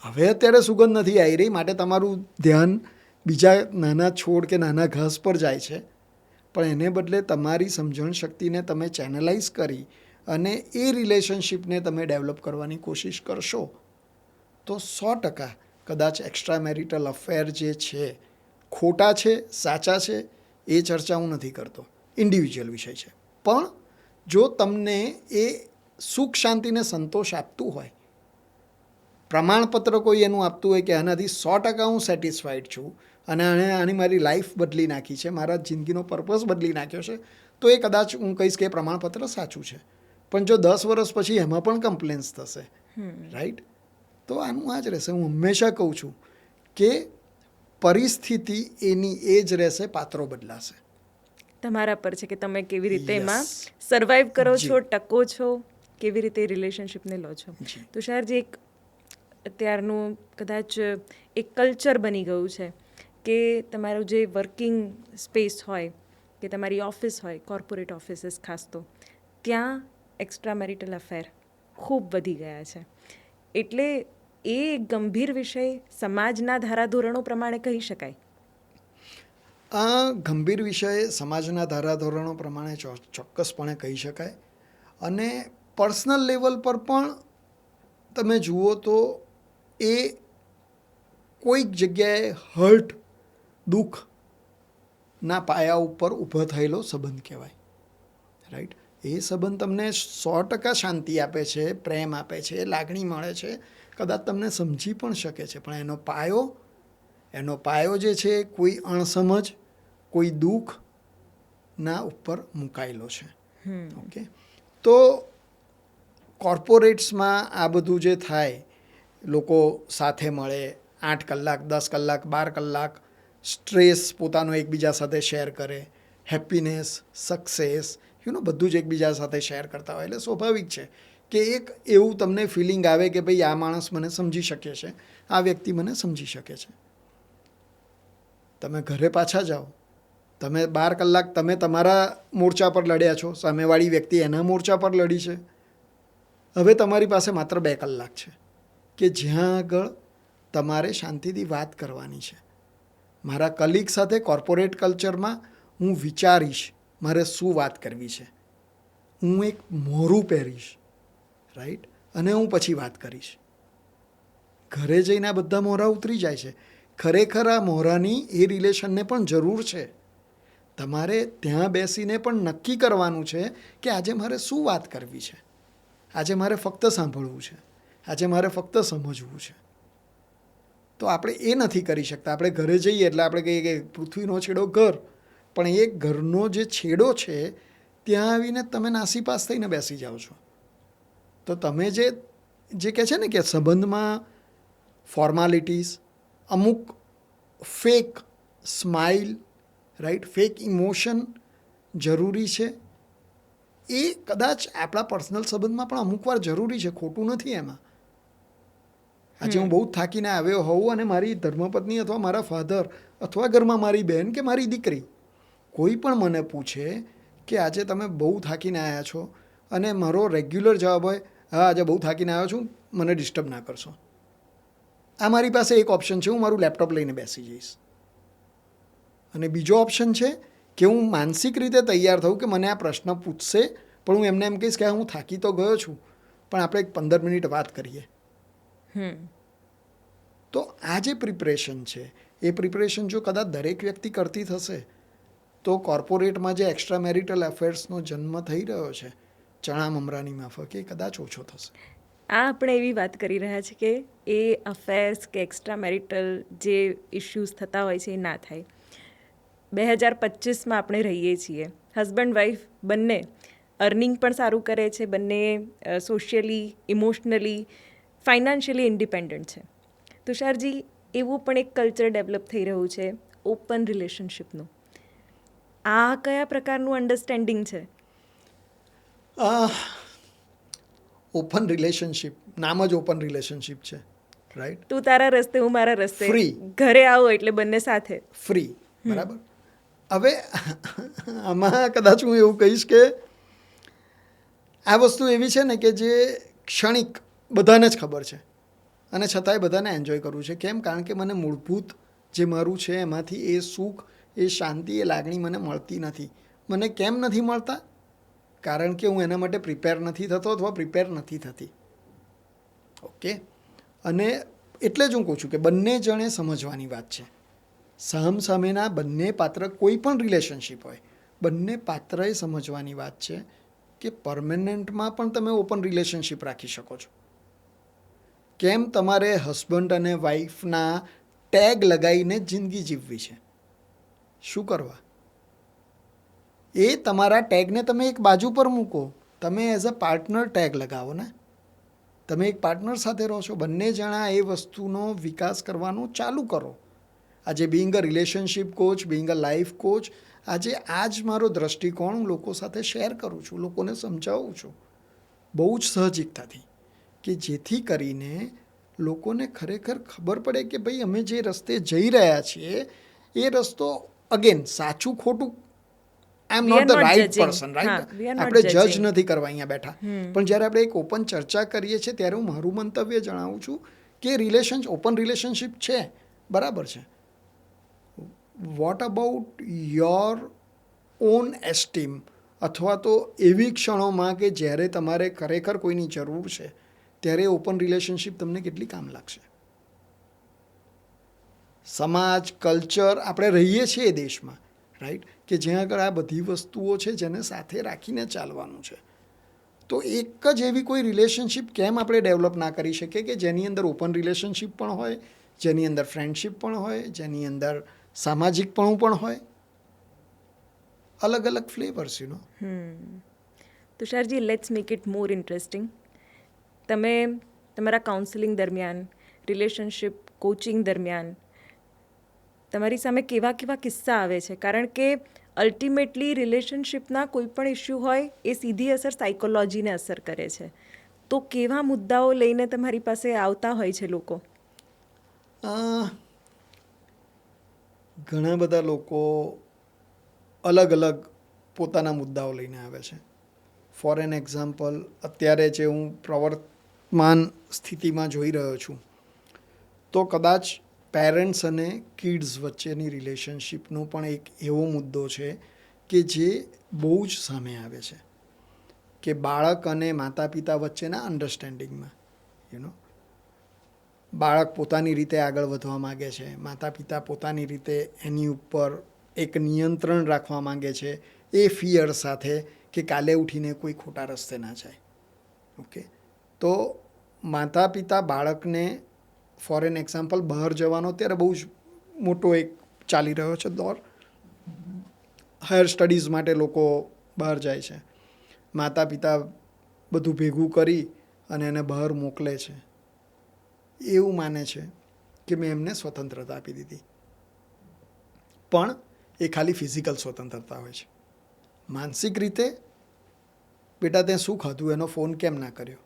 S2: હવે અત્યારે સુગંધ નથી આવી રહી, માટે તમારું ધ્યાન બીજા નાના છોડ કે નાના ઘાસ પર જાય છે. પણ એને બદલે તમારી સમજણ શક્તિને તમે ચેનલાઇઝ કરી અને એ રિલેશનશિપને તમે ડેવલપ કરવાની કોશિશ કરશો તો 100% કદાચ એક્સ્ટ્રા મેરિટલ અફેર જે છે ખોટા છે સાચા છે એ ચર્ચા હું નથી કરતો, ઇન્ડિવિજ્યુઅલ વિષય છે. પણ જો તમને એ સુખ શાંતિને સંતોષ આપતું હોય, પ્રમાણપત્ર કોઈ એનું આપતું હોય કે આનાથી 100% હું સેટિસ્ફાઈડ છું અને આની મારી લાઈફ બદલી નાખી છે, મારા જિંદગીનો પર્પઝ બદલી નાખ્યો છે, તો એ કદાચ હું કહીશ કે એ પ્રમાણપત્ર સાચું છે. પણ જો 10 વર્ષ પછી એમાં પણ કમ્પ્લેન્સ થશે, રાઈટ, તો આનું આ જ રહેશે. હું હંમેશા કહું છું કે પરિસ્થિતિ એની એ જ રહેશે, પાત્રો બદલાશે.
S1: તમારા પર છે કે તમે કેવી રીતે
S2: Yes.
S1: એમાં સર્વાઈવ કરો
S2: જી.
S1: છો, ટકો છો, કેવી રીતે રિલેશનશિપને લો છો.
S2: જી.
S1: તુષારજી, એક અત્યારનું કદાચ એક કલ્ચર બની ગયું છે કે તમારું જે વર્કિંગ સ્પેસ હોય કે તમારી ઓફિસ હોય, કોર્પોરેટ ઓફિસીસ ખાસ તો, ત્યાં એક્સ્ટ્રા મેરિટલ અફેર ખૂબ વધી ગયા છે. એટલે એ એક ગંભીર વિષય સમાજના ધારાધોરણો પ્રમાણે કહી શકાય.
S2: આ ગંભીર વિષય સમાજના ધારાધોરણો પ્રમાણે ચોક્કસપણે કહી શકાય. અને પર્સનલ લેવલ પર પણ તમે જુઓ તો એ કોઈક જગ્યાએ હર્ટ, દુઃખના પાયા ઉપર ઊભો થયેલો સંબંધ કહેવાય, રાઈટ. એ સંબંધ તમને 100% શાંતિ આપે છે, પ્રેમ આપે છે, લાગણી મળે છે, કદાચ તમને સમજી પણ શકે છે, પણ એનો પાયો જે છે કોઈ અણસમજ, કોઈ દુઃખના ઉપર મુકાયેલો છે. ઓકે, તો કોર્પોરેટ્સમાં આ બધું જે થાય, લોકો સાથે મળે 8 કલાક, 10 કલાક, 12 કલાક સ્ટ્રેસ પોતાનો એકબીજા સાથે શેર કરે, હેપીનેસ, સક્સેસ, બધું જ એકબીજા સાથે શેર કરતા હોય, એટલે સ્વાભાવિક છે કે એક એવું તમને ફિલિંગ આવે કે ભાઈ આ માણસ મને સમજી શકે છે, આ વ્યક્તિ મને સમજી શકે છે. તમે ઘરે પાછા જાઓ, તમે 12 કલાક તમે તમારા મોરચા પર લડ્યા છો, સામેવાળી વ્યક્તિ એના મોરચા પર લડી છે. હવે તમારી પાસે માત્ર 2 કલાક છે કે જ્યાં આગળ તમારે શાંતિથી વાત કરવાની છે. મારા કલીગ સાથે કોર્પોરેટ કલ્ચરમાં હું વિચારીશ મારે શું વાત કરવી છે, હું એક મોરું પહેરીશ, રાઈટ, અને હું પછી વાત કરીશ. ઘરે જઈને આ બધા મોરા ઉતરી જાય છે. ખરેખર આ મોરાની એ રિલેશનને પણ જરૂર છે. તમારે ત્યાં બેસીને પણ નક્કી કરવાનું છે કે આજે મારે શું વાત કરવી છે, આજે મારે ફક્ત સાંભળવું છે, આજે મારે ફક્ત સમજવું છે. તો આપણે એ નથી કરી શકતા. આપણે ઘરે જઈએ એટલે આપણે કહીએ કે પૃથ્વીનો છેડો ઘર, પણ એ ઘરનો જે છેડો છે ત્યાં આવીને તમે નાસીપાસ થઈને બેસી જાઓ છો. તો તમે જે કહે છે ને કે સંબંધમાં ફોર્માલિટીઝ, અમુક fake smile, right, fake emotion જરૂરી છે. એ કદાચ આપણા પર્સનલ સંબંધમાં પણ અમુક વાર જરૂરી છે, ખોટું નથી એમાં. આજે હું બહુ થાકીને આવ્યો હોઉં અને મારી ધર્મપત્ની અથવા મારા ફાધર અથવા ઘરમાં મારી બહેન કે મારી દીકરી કોઈ પણ મને પૂછે કે આજે તમે બહુ થાકીને આવ્યા છો, અને મારો રેગ્યુલર જવાબ હોય હા આજે બહુ થાકીને આવ્યો છું, મને ડિસ્ટર્બ ના કરશો. આ મારી પાસે એક ઓપ્શન છે, હું મારું લેપટોપ લઈને બેસી જઈશ. અને બીજો ઓપ્શન છે કે હું માનસિક રીતે તૈયાર થઉં કે મને આ પ્રશ્ન પૂછશે પણ હું એમને એમ કહીશ કે હું થાકી તો ગયો છું પણ આપણે 15 મિનિટ વાત કરીએ. તો આ જે પ્રિપરેશન છે એ પ્રિપરેશન જો કદાચ દરેક વ્યક્તિ કરતી થશે તો કોર્પોરેટમાં જે એક્સ્ટ્રા મેરિટલ અફેર્સનો જન્મ થઈ રહ્યો છે ચણા મમરાની માફક, એ કદાચ ઓછો થશે.
S1: આ આપણે એવી વાત કરી રહ્યા છીએ કે એ અફેર્સ કે એક્સ્ટ્રા મેરિટલ જે ઇશ્યુઝ થતા હોય છે એ ના થાય. 2025માં આપણે રહીએ છીએ, હસબન્ડ વાઈફ બંને અર્નિંગ પણ સારું કરે છે, બંને સોશિયલી, ઇમોશનલી, ફાઇનાન્શિયલી ઇન્ડિપેન્ડન્ટ છે. તુષારજી, એવું પણ એક કલ્ચર ડેવલપ થઈ રહ્યું છે ઓપન રિલેશનશિપનું. આ કયા પ્રકારનું અન્ડરસ્ટેન્ડિંગ છે?
S2: ઓપન રિલેશનશિપ, નામ જ ઓપન રિલેશનશિપ છે, રાઈટ.
S1: તું તારા રસ્તે, હું મારા રસ્તે,
S2: Free.
S1: ઘરે આવો એટલે બંને સાથે
S2: ફ્રી, બરાબર. હવે આમાં કદાચ હું એવું કહીશ કે આ વસ્તુ એવી છે ને કે જે ક્ષણિક બધાને જ ખબર છે અને છતાંય બધાને એન્જોય કરવું છે. કેમ? કારણ કે મને મૂળભૂત જે મારું છે એમાંથી એ સુખ, એ શાંતિ, એ લાગણી મને મળતી નથી. મને કેમ નથી મળતા? કારણ કે હું એના માટે પ્રિપેર નથી થતો અથવા પ્રિપેર નથી થતી. ઓકે, અને એટલે જ હું કહું છું કે બંને જણે સમજવાની વાત છે. સામસામેના બંને પાત્ર, કોઈ પણ રિલેશનશિપ હોય, બંને પાત્રએ સમજવાની વાત છે કે પરમેનન્ટમાં પણ તમે ઓપન રિલેશનશિપ રાખી શકો છો. કેમ તમારે હસબન્ડ અને વાઈફના ટેગ લગાવીને જિંદગી જીવવી છે? શું કરવા? એ તમારા ટેગને તમે એક બાજુ પર મૂકો, તમે એઝ અ પાર્ટનર ટેગ લગાવો ને. તમે એક પાર્ટનર સાથે રહો છો, બંને જણા એ વસ્તુનો વિકાસ કરવાનું ચાલુ કરો. આજે being a relationship coach, Bing a life coach, આજે આ જ મારો દ્રષ્ટિકોણ હું લોકો સાથે શેર કરું છું, લોકોને સમજાવું છું બહુ જ સહજિકતાથી, કે જેથી કરીને લોકોને ખરેખર ખબર પડે કે ભાઈ અમે જે રસ્તે જઈ રહ્યા છીએ એ રસ્તો, અગેન, સાચું ખોટું, I am
S1: We are
S2: not the
S1: not
S2: right
S1: judging.
S2: Person,
S1: હા,
S2: રાઈટ?
S1: we are not
S2: આપણે જજ
S1: judging.
S2: નથી કરવા અહીંયા બેઠા, પણ જ્યારે આપણે એક ઓપન ચર્ચા કરીએ છીએ ત્યારે હું મારું મંતવ્ય જણાવું છું કે ઓપન રિલેશનશિપ છે, બરાબર છે. What about your own esteem, અથવા તો એવી ક્ષણોમાં કે જ્યારે તમારે ખરેખર કોઈની જરૂર છે ત્યારે ઓપન રિલેશનશિપ તમને કેટલી કામ લાગશે? સમાજ, કલ્ચર, આપણે રહીએ છીએ એ દેશમાં, રાઈટ, કે જ્યાં આગળ આ બધી વસ્તુઓ છે જેને સાથે રાખીને ચાલવાનું છે. તો એક જ એવી કોઈ રિલેશનશિપ કેમ આપણે ડેવલપ ના કરી શકીએ કે જેની અંદર ઓપન રિલેશનશિપ પણ હોય, જેની અંદર ફ્રેન્ડશિપ પણ હોય, જેની અંદર સામાજિકપણું પણ હોય, અલગ અલગ flavours,
S1: Tusharji, let's make it more interesting. તમે તમારા કાઉન્સેલિંગ દરમિયાન, રિલેશનશિપ કોચિંગ દરમિયાન તમારી સામે કેવા કેવા કિસ્સા આવે છે? કારણ કે અલ્ટિમેટલી રિલેશનશિપના કોઈ પણ ઇસ્યુ હોય એ સીધી અસર સાયકોલોજીને અસર કરે છે. તો કેવા મુદ્દાઓ લઈને તમારી પાસે આવતા હોય છે લોકો?
S2: ઘણા બધા લોકો અલગ અલગ પોતાના મુદ્દાઓ લઈને આવે છે. ફોર એન એક્ઝામ્પલ, અત્યારે જે હું પ્રવર્તમાન સ્થિતિમાં જોઈ રહ્યો છું, તો કદાચ પેરેન્ટ્સ અને કિડ્સ વચ્ચેની રિલેશનશિપનો પણ એક એવો મુદ્દો છે કે જે બહુ જ સામે આવે છે, કે બાળક અને માતા પિતા વચ્ચેના અન્ડરસ્ટેન્ડિંગમાં બાળક પોતાની રીતે આગળ વધવા માગે છે, માતા પિતા પોતાની રીતે એની ઉપર એક નિયંત્રણ રાખવા માંગે છે, એ ફિયર સાથે કે કાલે ઉઠીને કોઈ ખોટા રસ્તે ના જાય. ઓકે, તો માતા પિતા બાળકને, ફોર એન એક્ઝામ્પલ, બહાર જવાનો અત્યારે બહુ જ મોટો એક ચાલી રહ્યો છે દોર. હાયર સ્ટડીઝ માટે લોકો બહાર જાય છે. માતા પિતા બધું ભેગું કરી અને એને બહાર મોકલે છે. એવું માને છે કે મેં એમને સ્વતંત્રતા આપી દીધી, પણ એ ખાલી ફિઝિકલ સ્વતંત્રતા હોય છે. માનસિક રીતે, બેટા તે શું ખાધું, એનો ફોન કેમ ના કર્યો,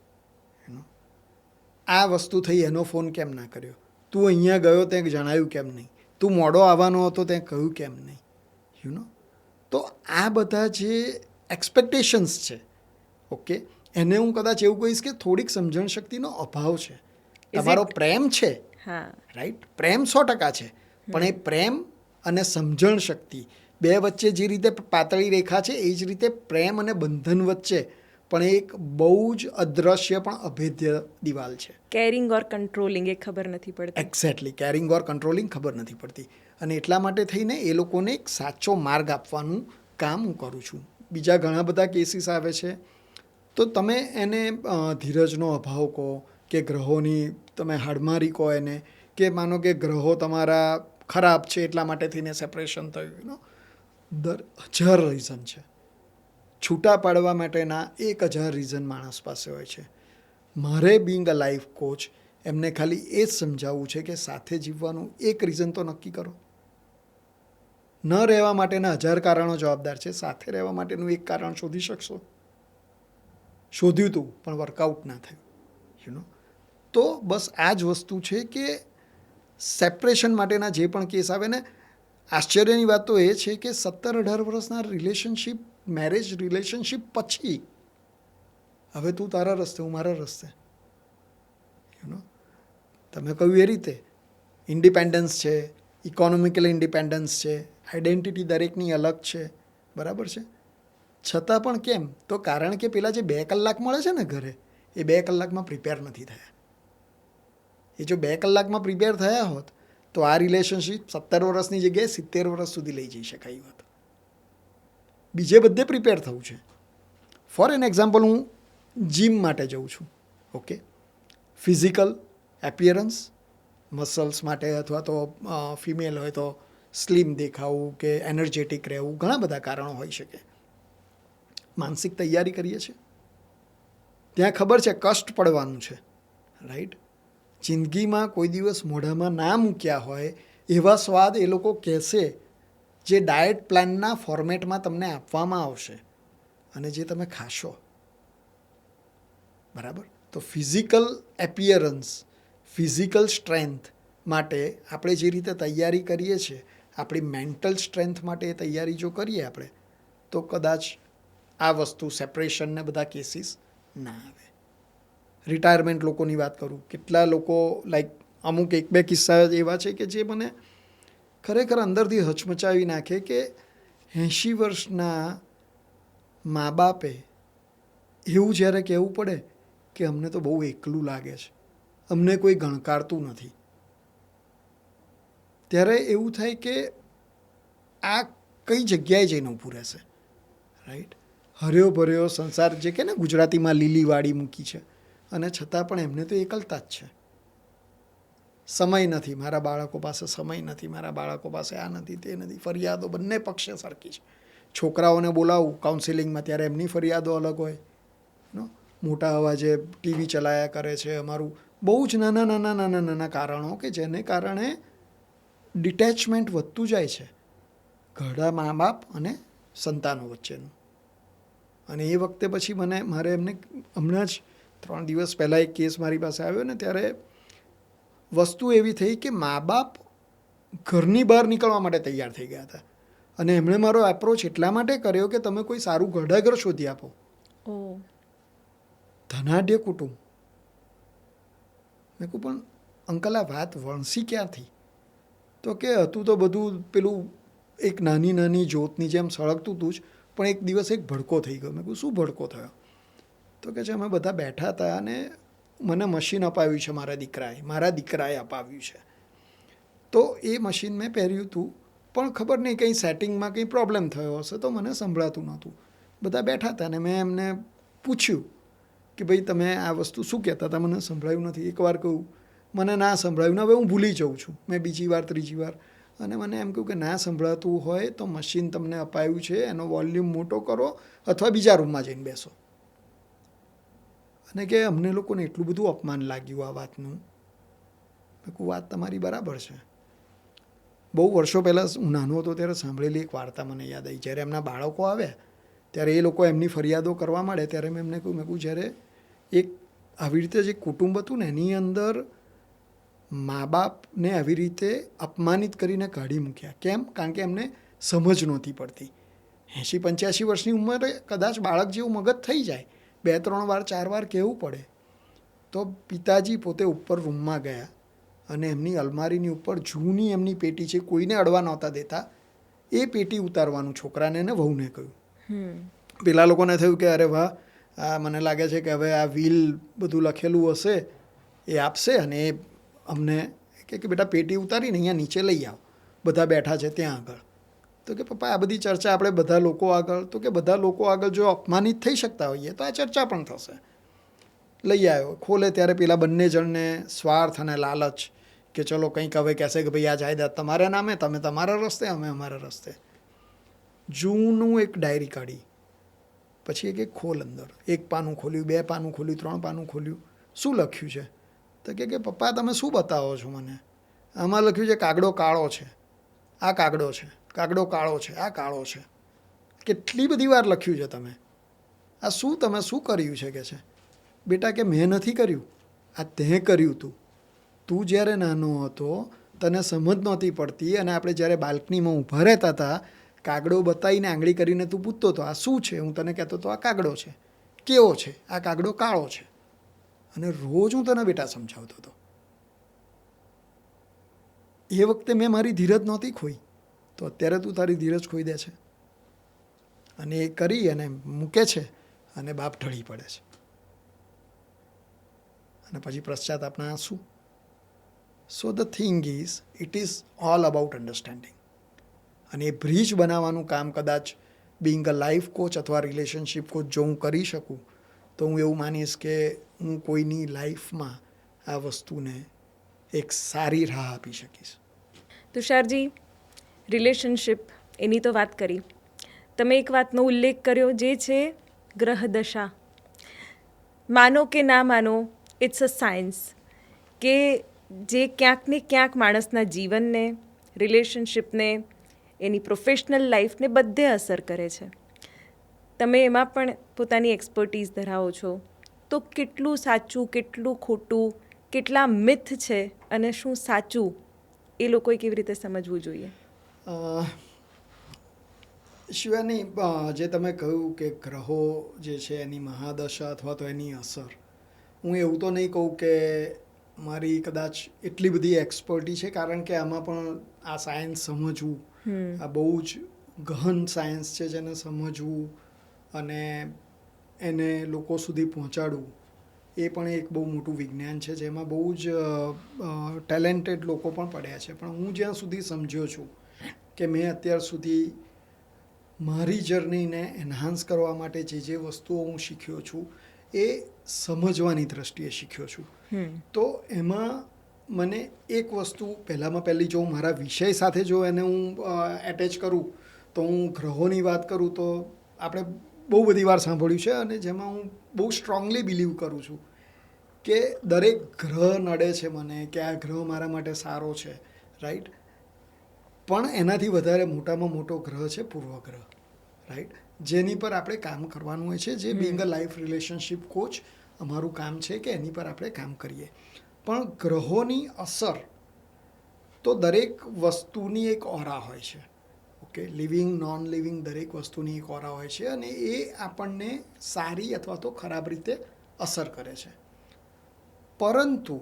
S2: આ વસ્તુ થઈ એનો ફોન કેમ ના કર્યો, તું અહીંયા ગયો તે જણાવ્યું કેમ નહીં, તું મોડો આવવાનો હતો તે કહ્યું કેમ નહીં, તો આ બધા જે એક્સપેક્ટેશન્સ છે, ઓકે, એને હું કદાચ એવું કહીશ કે થોડીક સમજણ શક્તિનો અભાવ છે. તમારો પ્રેમ છે, રાઈટ, પ્રેમ 100% છે, પણ એ પ્રેમ અને સમજણ શક્તિ બે વચ્ચે જે રીતે પાતળી રેખા છે એ જ રીતે પ્રેમ અને બંધન વચ્ચે પણ એક બહુ જ અદ્રશ્ય પણ અભેદ્ય દિવાલ છે.
S1: કેરિંગ ઓર કંટ્રોલિંગ, એ ખબર નથી પડતી.
S2: એક્ઝેક્ટલી, કેરિંગ ઓર કંટ્રોલિંગ ખબર નથી પડતી. અને એટલા માટે થઈને એ લોકોને એક સાચો માર્ગ આપવાનું કામ હું કરું છું. બીજા ઘણા બધા કેસીસ આવે છે, તો તમે એને ધીરજનો અભાવ કહો કે ગ્રહોની તમે હાડમારી કહો એને, કે માનો કે ગ્રહો તમારા ખરાબ છે એટલા માટે થઈને સેપરેશન થયું, 1000 રીઝન છે. છૂટા પાડવા માટેના 1000 રીઝન માણસ પાસે હોય છે. મારે બિંગ અ લાઈફ કોચ એમને ખાલી એ જ સમજાવવું છે કે સાથે જીવવાનું એક રીઝન તો નક્કી કરો. ન રહેવા માટેના 1000 કારણો જવાબદાર છે, સાથે રહેવા માટેનું એક કારણ શોધી શકશો? શોધ્યું હતું પણ વર્કઆઉટ ના થયું, તો બસ આ જ વસ્તુ છે કે સેપરેશન માટેના જે પણ કેસ આવે ને, આશ્ચર્યની વાત તો એ છે કે 17-18 વર્ષના રિલેશનશિપ, મેરેજ રિલેશનશિપ પછી હવે તું તારા રસ્તે, હું મારા રસ્તે, તમે કહ્યું એ રીતે ઇન્ડિપેન્ડન્સ છે, ઇકોનોમિકલ ઇન્ડિપેન્ડન્સ છે, આઈડેન્ટિટી દરેકની અલગ છે, બરાબર છે, છતાં પણ કેમ? તો કારણ કે પેલા જે 2 કલાક મળે છે ને ઘરે, એ 2 કલાકમાં પ્રિપેર નથી થયા. એ જો 2 કલાકમાં પ્રિપેર થયા હોત તો આ રિલેશનશિપ 17 વર્ષની જગ્યાએ 70 વર્ષ સુધી લઈ જઈ શકાય હોત. બીજે બધે પ્રિપેર થવું છે. ફોર એન એક્ઝામ્પલ, હું જીમ માટે જઉં છું. ઓકે, ફિઝિકલ એપિયરન્સ, મસલ્સ માટે, અથવા તો ફિમેલ હોય તો સ્લિમ દેખાવું કે એનર્જેટિક રહેવું, ઘણા બધા કારણો હોઈ શકે. માનસિક તૈયારી કરીએ છીએ, ત્યાં ખબર છે કષ્ટ પડવાનું છે, રાઈટ. જિંદગીમાં કોઈ દિવસ મોઢામાં ના મૂક્યા હોય એવા સ્વાદ એ લોકો કહેશે જે ડાયટ પ્લાનના ફોર્મેટમાં તમને આપવામાં આવશે અને જે તમે ખાશો. બરાબર. તો ફિઝિકલ એપિયરન્સ, ફિઝિકલ સ્ટ્રેન્થ માટે આપણે જે રીતે તૈયારી કરીએ છીએ, આપણી મેન્ટલ સ્ટ્રેન્થ માટે એ તૈયારી જો કરીએ આપણે, તો કદાચ આ વસ્તુ સેપરેશન ને બધા કેસીસ ના આવે. રિટાયરમેન્ટ લોકોની વાત કરું, કેટલા લોકો લાઈક અમુક 1-2 કિસ્સા એવા છે કે જે મને ખરેખર અંદરથી હચમચાવી નાખે કે 80 વર્ષના મા બાપે એવું જ્યારે કહેવું પડે કે અમને તો બહુ એકલું લાગે છે, અમને કોઈ ગણકારતું નથી, ત્યારે એવું થાય કે આ કઈ જગ્યાએ જઈને ઊભું રહેશે, રાઈટ. હર્યો ભર્યો સંસાર, જે કે ને ગુજરાતીમાં લીલી વાડી મૂકી છે, અને છતાં પણ એમને તો એકલતા જ છે. સમય નથી, મારા બાળકો પાસે સમય નથી, મારા બાળકો પાસે આ નથી, તે નથી. ફરિયાદો બંને પક્ષે સરખી છે. છોકરાઓને બોલાવું કાઉન્સિલિંગમાં ત્યારે એમની ફરિયાદો અલગ હોય, મોટા અવાજે ટીવી ચલાયા કરે છે. અમારું બહુ જ નાના કારણો કે જેને કારણે ડિટેચમેન્ટ વધતું જાય છે ઘરડા મા બાપ અને સંતાનો વચ્ચેનું. અને એ વખતે પછી મારે એમને હમણાં જ 3 દિવસ પહેલાં એક કેસ મારી પાસે આવ્યો ને, ત્યારે વસ્તુ એવી થઈ કે મા બાપ ઘરની બહાર નીકળવા માટે તૈયાર થઈ ગયા હતા, અને એમણે મારો એપ્રોચ એટલા માટે કર્યો કે તમે કોઈ સારું ઘરડાઘર શોધી આપો. ધનાઢ્ય કુટુંબ. મેં કહું પણ અંકલ આ વાત વણસી ક્યાંથી? તો કે હતું તો બધું પેલું એક નાની જોતની જેમ સળગતું હતું જ, પણ એક દિવસ એક ભડકો થઈ ગયો. મેં કહું શું ભડકો થયો? તો કે છે અમે બધા બેઠા હતા અને મને મશીન અપાવ્યું છે મારા દીકરાએ અપાવ્યું છે. તો એ મશીન મેં પહેર્યું હતું, પણ ખબર નહીં કંઈ સેટિંગમાં કંઈ પ્રોબ્લેમ થયો હશે તો મને સંભળાતું નહોતું. બધા બેઠા હતા અને મેં એમને પૂછ્યું કે ભાઈ તમે આ વસ્તુ શું કહેતા હતા, મને સંભળાયું નથી. એકવાર કહું મને ના સંભળાયું ને હવે હું ભૂલી જાઉં છું. મેં બીજી વાર ત્રીજી વાર અને મને એમ કહ્યું કે ના સંભળાતું હોય તો મશીન તમને અપાયું છે, એનો વોલ્યુમ મોટો કરો અથવા બીજા રૂમમાં જઈને બેસો. અને કે અમને લોકોને એટલું બધું અપમાન લાગ્યું આ વાતનું. મેં કહું વાત તમારી બરાબર છે. બહુ વર્ષો પહેલાં હું નાનો હતો ત્યારે સાંભળેલી એક વાર્તા મને યાદ આવી. જ્યારે એમના બાળકો આવ્યા ત્યારે એ લોકો એમની ફરિયાદો કરવા માંડે ત્યારે મેં એમને કહ્યું, જ્યારે એક આવી રીતે જે કુટુંબ હતું ને એની અંદર મા બાપને આવી રીતે અપમાનિત કરીને કાઢી મૂક્યા. કેમ? કારણ કે એમને સમજ નહોતી પડતી. 80-85 વર્ષની ઉંમરે કદાચ બાળક જેવું મગજ થઈ જાય, 2-3 વાર 4 વાર કહેવું પડે. તો પિતાજી પોતે ઉપર રૂમમાં ગયા અને એમની અલમારીની ઉપર જૂની એમની પેટી છે, કોઈને અડવા નહોતા દેતા, એ પેટી ઉતારવાનું છોકરાને અને વહુને કહ્યું. પેલા લોકોને થયું કે અરે વાહ, આ મને લાગે છે કે હવે આ વ્હીલ બધું લખેલું હશે એ આપશે, અને એ અમને કે બેટા પેટી ઉતારીને અહીંયા નીચે લઈ આવો, બધા બેઠા છે ત્યાં આગળ. તો કે પપ્પા આ બધી ચર્ચા આપણે બધા લોકો આગળ? તો કે બધા લોકો આગળ જો અપમાનિત થઈ શકતા હોઈએ તો આ ચર્ચા પણ થશે. લઈ આવ્યો, ખોલે ત્યારે પેલા બંને જણને સ્વાર્થ અને લાલચ કે ચલો કંઈક હવે કહેશે કે ભાઈ આ જાયદાદ તમારા નામે, તમે તમારા રસ્તે, અમે અમારા રસ્તે. જૂનું એક ડાયરી કાઢી, પછી એક ખોલ અંદર, 1 પાનું ખોલ્યું, 2 પાનું ખોલ્યું, 3 પાનું ખોલ્યું. શું લખ્યું છે? તો કે પપ્પા તમે શું બતાવો છો મને? આમાં લખ્યું છે કાગડો કાળો છે, આ કાગડો છે, કાગડો કાળો છે, આ કાળો છે. કેટલી બધી વાર લખ્યું છે તમે? આ શું તમે શું કર્યું છે? કે છે બેટા કે મેં નથી કર્યું, આ તે કર્યું તું જ્યારે નાનો હતો તને સમજ નહોતી પડતી, અને આપણે જ્યારે બાલ્કનીમાં ઊભા રહેતા હતા કાગડો બતાવીને આંગળી કરીને તું પૂછતો હતો આ શું છે, હું તને કહેતો હતો આ કાગડો છે. કેવો છે? આ કાગડો કાળો છે. અને રોજ હું તને બેટા સમજાવતો હતો. એ વખતે મેં મારી ધીરજ નહોતી ખોઈ, તો અત્યારે તું તારી ધીરજ ખોઈ દે છે. અને એ કરી અને મૂકે છે અને બાપ ઢળી પડે છે. અને પછી પશ્ચાતાપના આંસુ. So the thing is it is all about understanding. અને એ બ્રિજ બનાવવાનું કામ કદાચ બિંગ અ લાઈફ કોચ અથવા રિલેશનશિપ કોચ જો હું કરી શકું તો હું એવું માનીશ કે હું કોઈની લાઈફમાં આ વસ્તુને એક સારી રાહ આપી શકીશ.
S1: તુષારજી, રિલેશનશિપ એની તો વાત કરી, તમે એક વાતનો ઉલ્લેખ કર્યો જે છે ગ્રહ દશા. માનો કે ના માનો, ઇટ્સ અ સાયન્સ કે જે ક્યાંક ને ક્યાંક માણસના જીવનને, રિલેશનશિપને, એની પ્રોફેશનલ લાઈફને બધે અસર કરે છે. તમે એમાં પણ પોતાની એક્સપર્ટીઝ ધરાવો છો, તો કેટલું સાચું, કેટલું ખોટું, કેટલા મિથ છે અને શું સાચું, એ લોકોએ કેવી રીતે સમજવું જોઈએ?
S2: શિવાની, જે તમે કહ્યું કે ગ્રહો જે છે એની મહાદશા અથવા તો એની અસર, હું એવું તો નહીં કહું કે મારી કદાચ એટલી બધી એક્સપર્ટી છે, કારણ કે આમાં પણ આ સાયન્સ સમજવું, આ બહુ જ ગહન સાયન્સ છે જેને સમજવું અને એને લોકો સુધી પહોંચાડવું એ પણ એક બહુ મોટું વિજ્ઞાન છે, જેમાં બહુ જ ટેલેન્ટેડ લોકો પણ પડ્યા છે. પણ હું જ્યાં સુધી સમજ્યો છું કે મેં અત્યાર સુધી મારી જર્નીને એન્હાન્સ કરવા માટે જે વસ્તુઓ હું શીખ્યો છું એ સમજવાની દ્રષ્ટિએ શીખ્યો છું. તો એમાં મને એક વસ્તુ પહેલામાં પહેલી, જો મારા વિષય સાથે જો એને હું એટેચ કરું તો હું ગ્રહોની વાત કરું તો આપણે બહુ બધી વાર સાંભળ્યું છે અને જેમાં હું બહુ સ્ટ્રોંગલી બિલીવ કરું છું કે દરેક ગ્રહ નડે છે મને કે આ ગ્રહ મારા માટે સારો છે, રાઈટ. પણ એનાથી વધારે મોટામાં મોટો ગ્રહ છે પૂર્વગ્રહ, રાઈટ, જેની પર આપણે કામ કરવાનું હોય છે, જે Bing a life relationship coach અમારું કામ છે કે એની પર આપણે કામ કરીએ. પણ ગ્રહોની અસર તો દરેક વસ્તુની એક ઓરા હોય છે, ઓકે, લિવિંગ નોન લિવિંગ દરેક વસ્તુની એક ઓરા હોય છે અને એ આપણને સારી અથવા તો ખરાબ રીતે અસર કરે છે. પરંતુ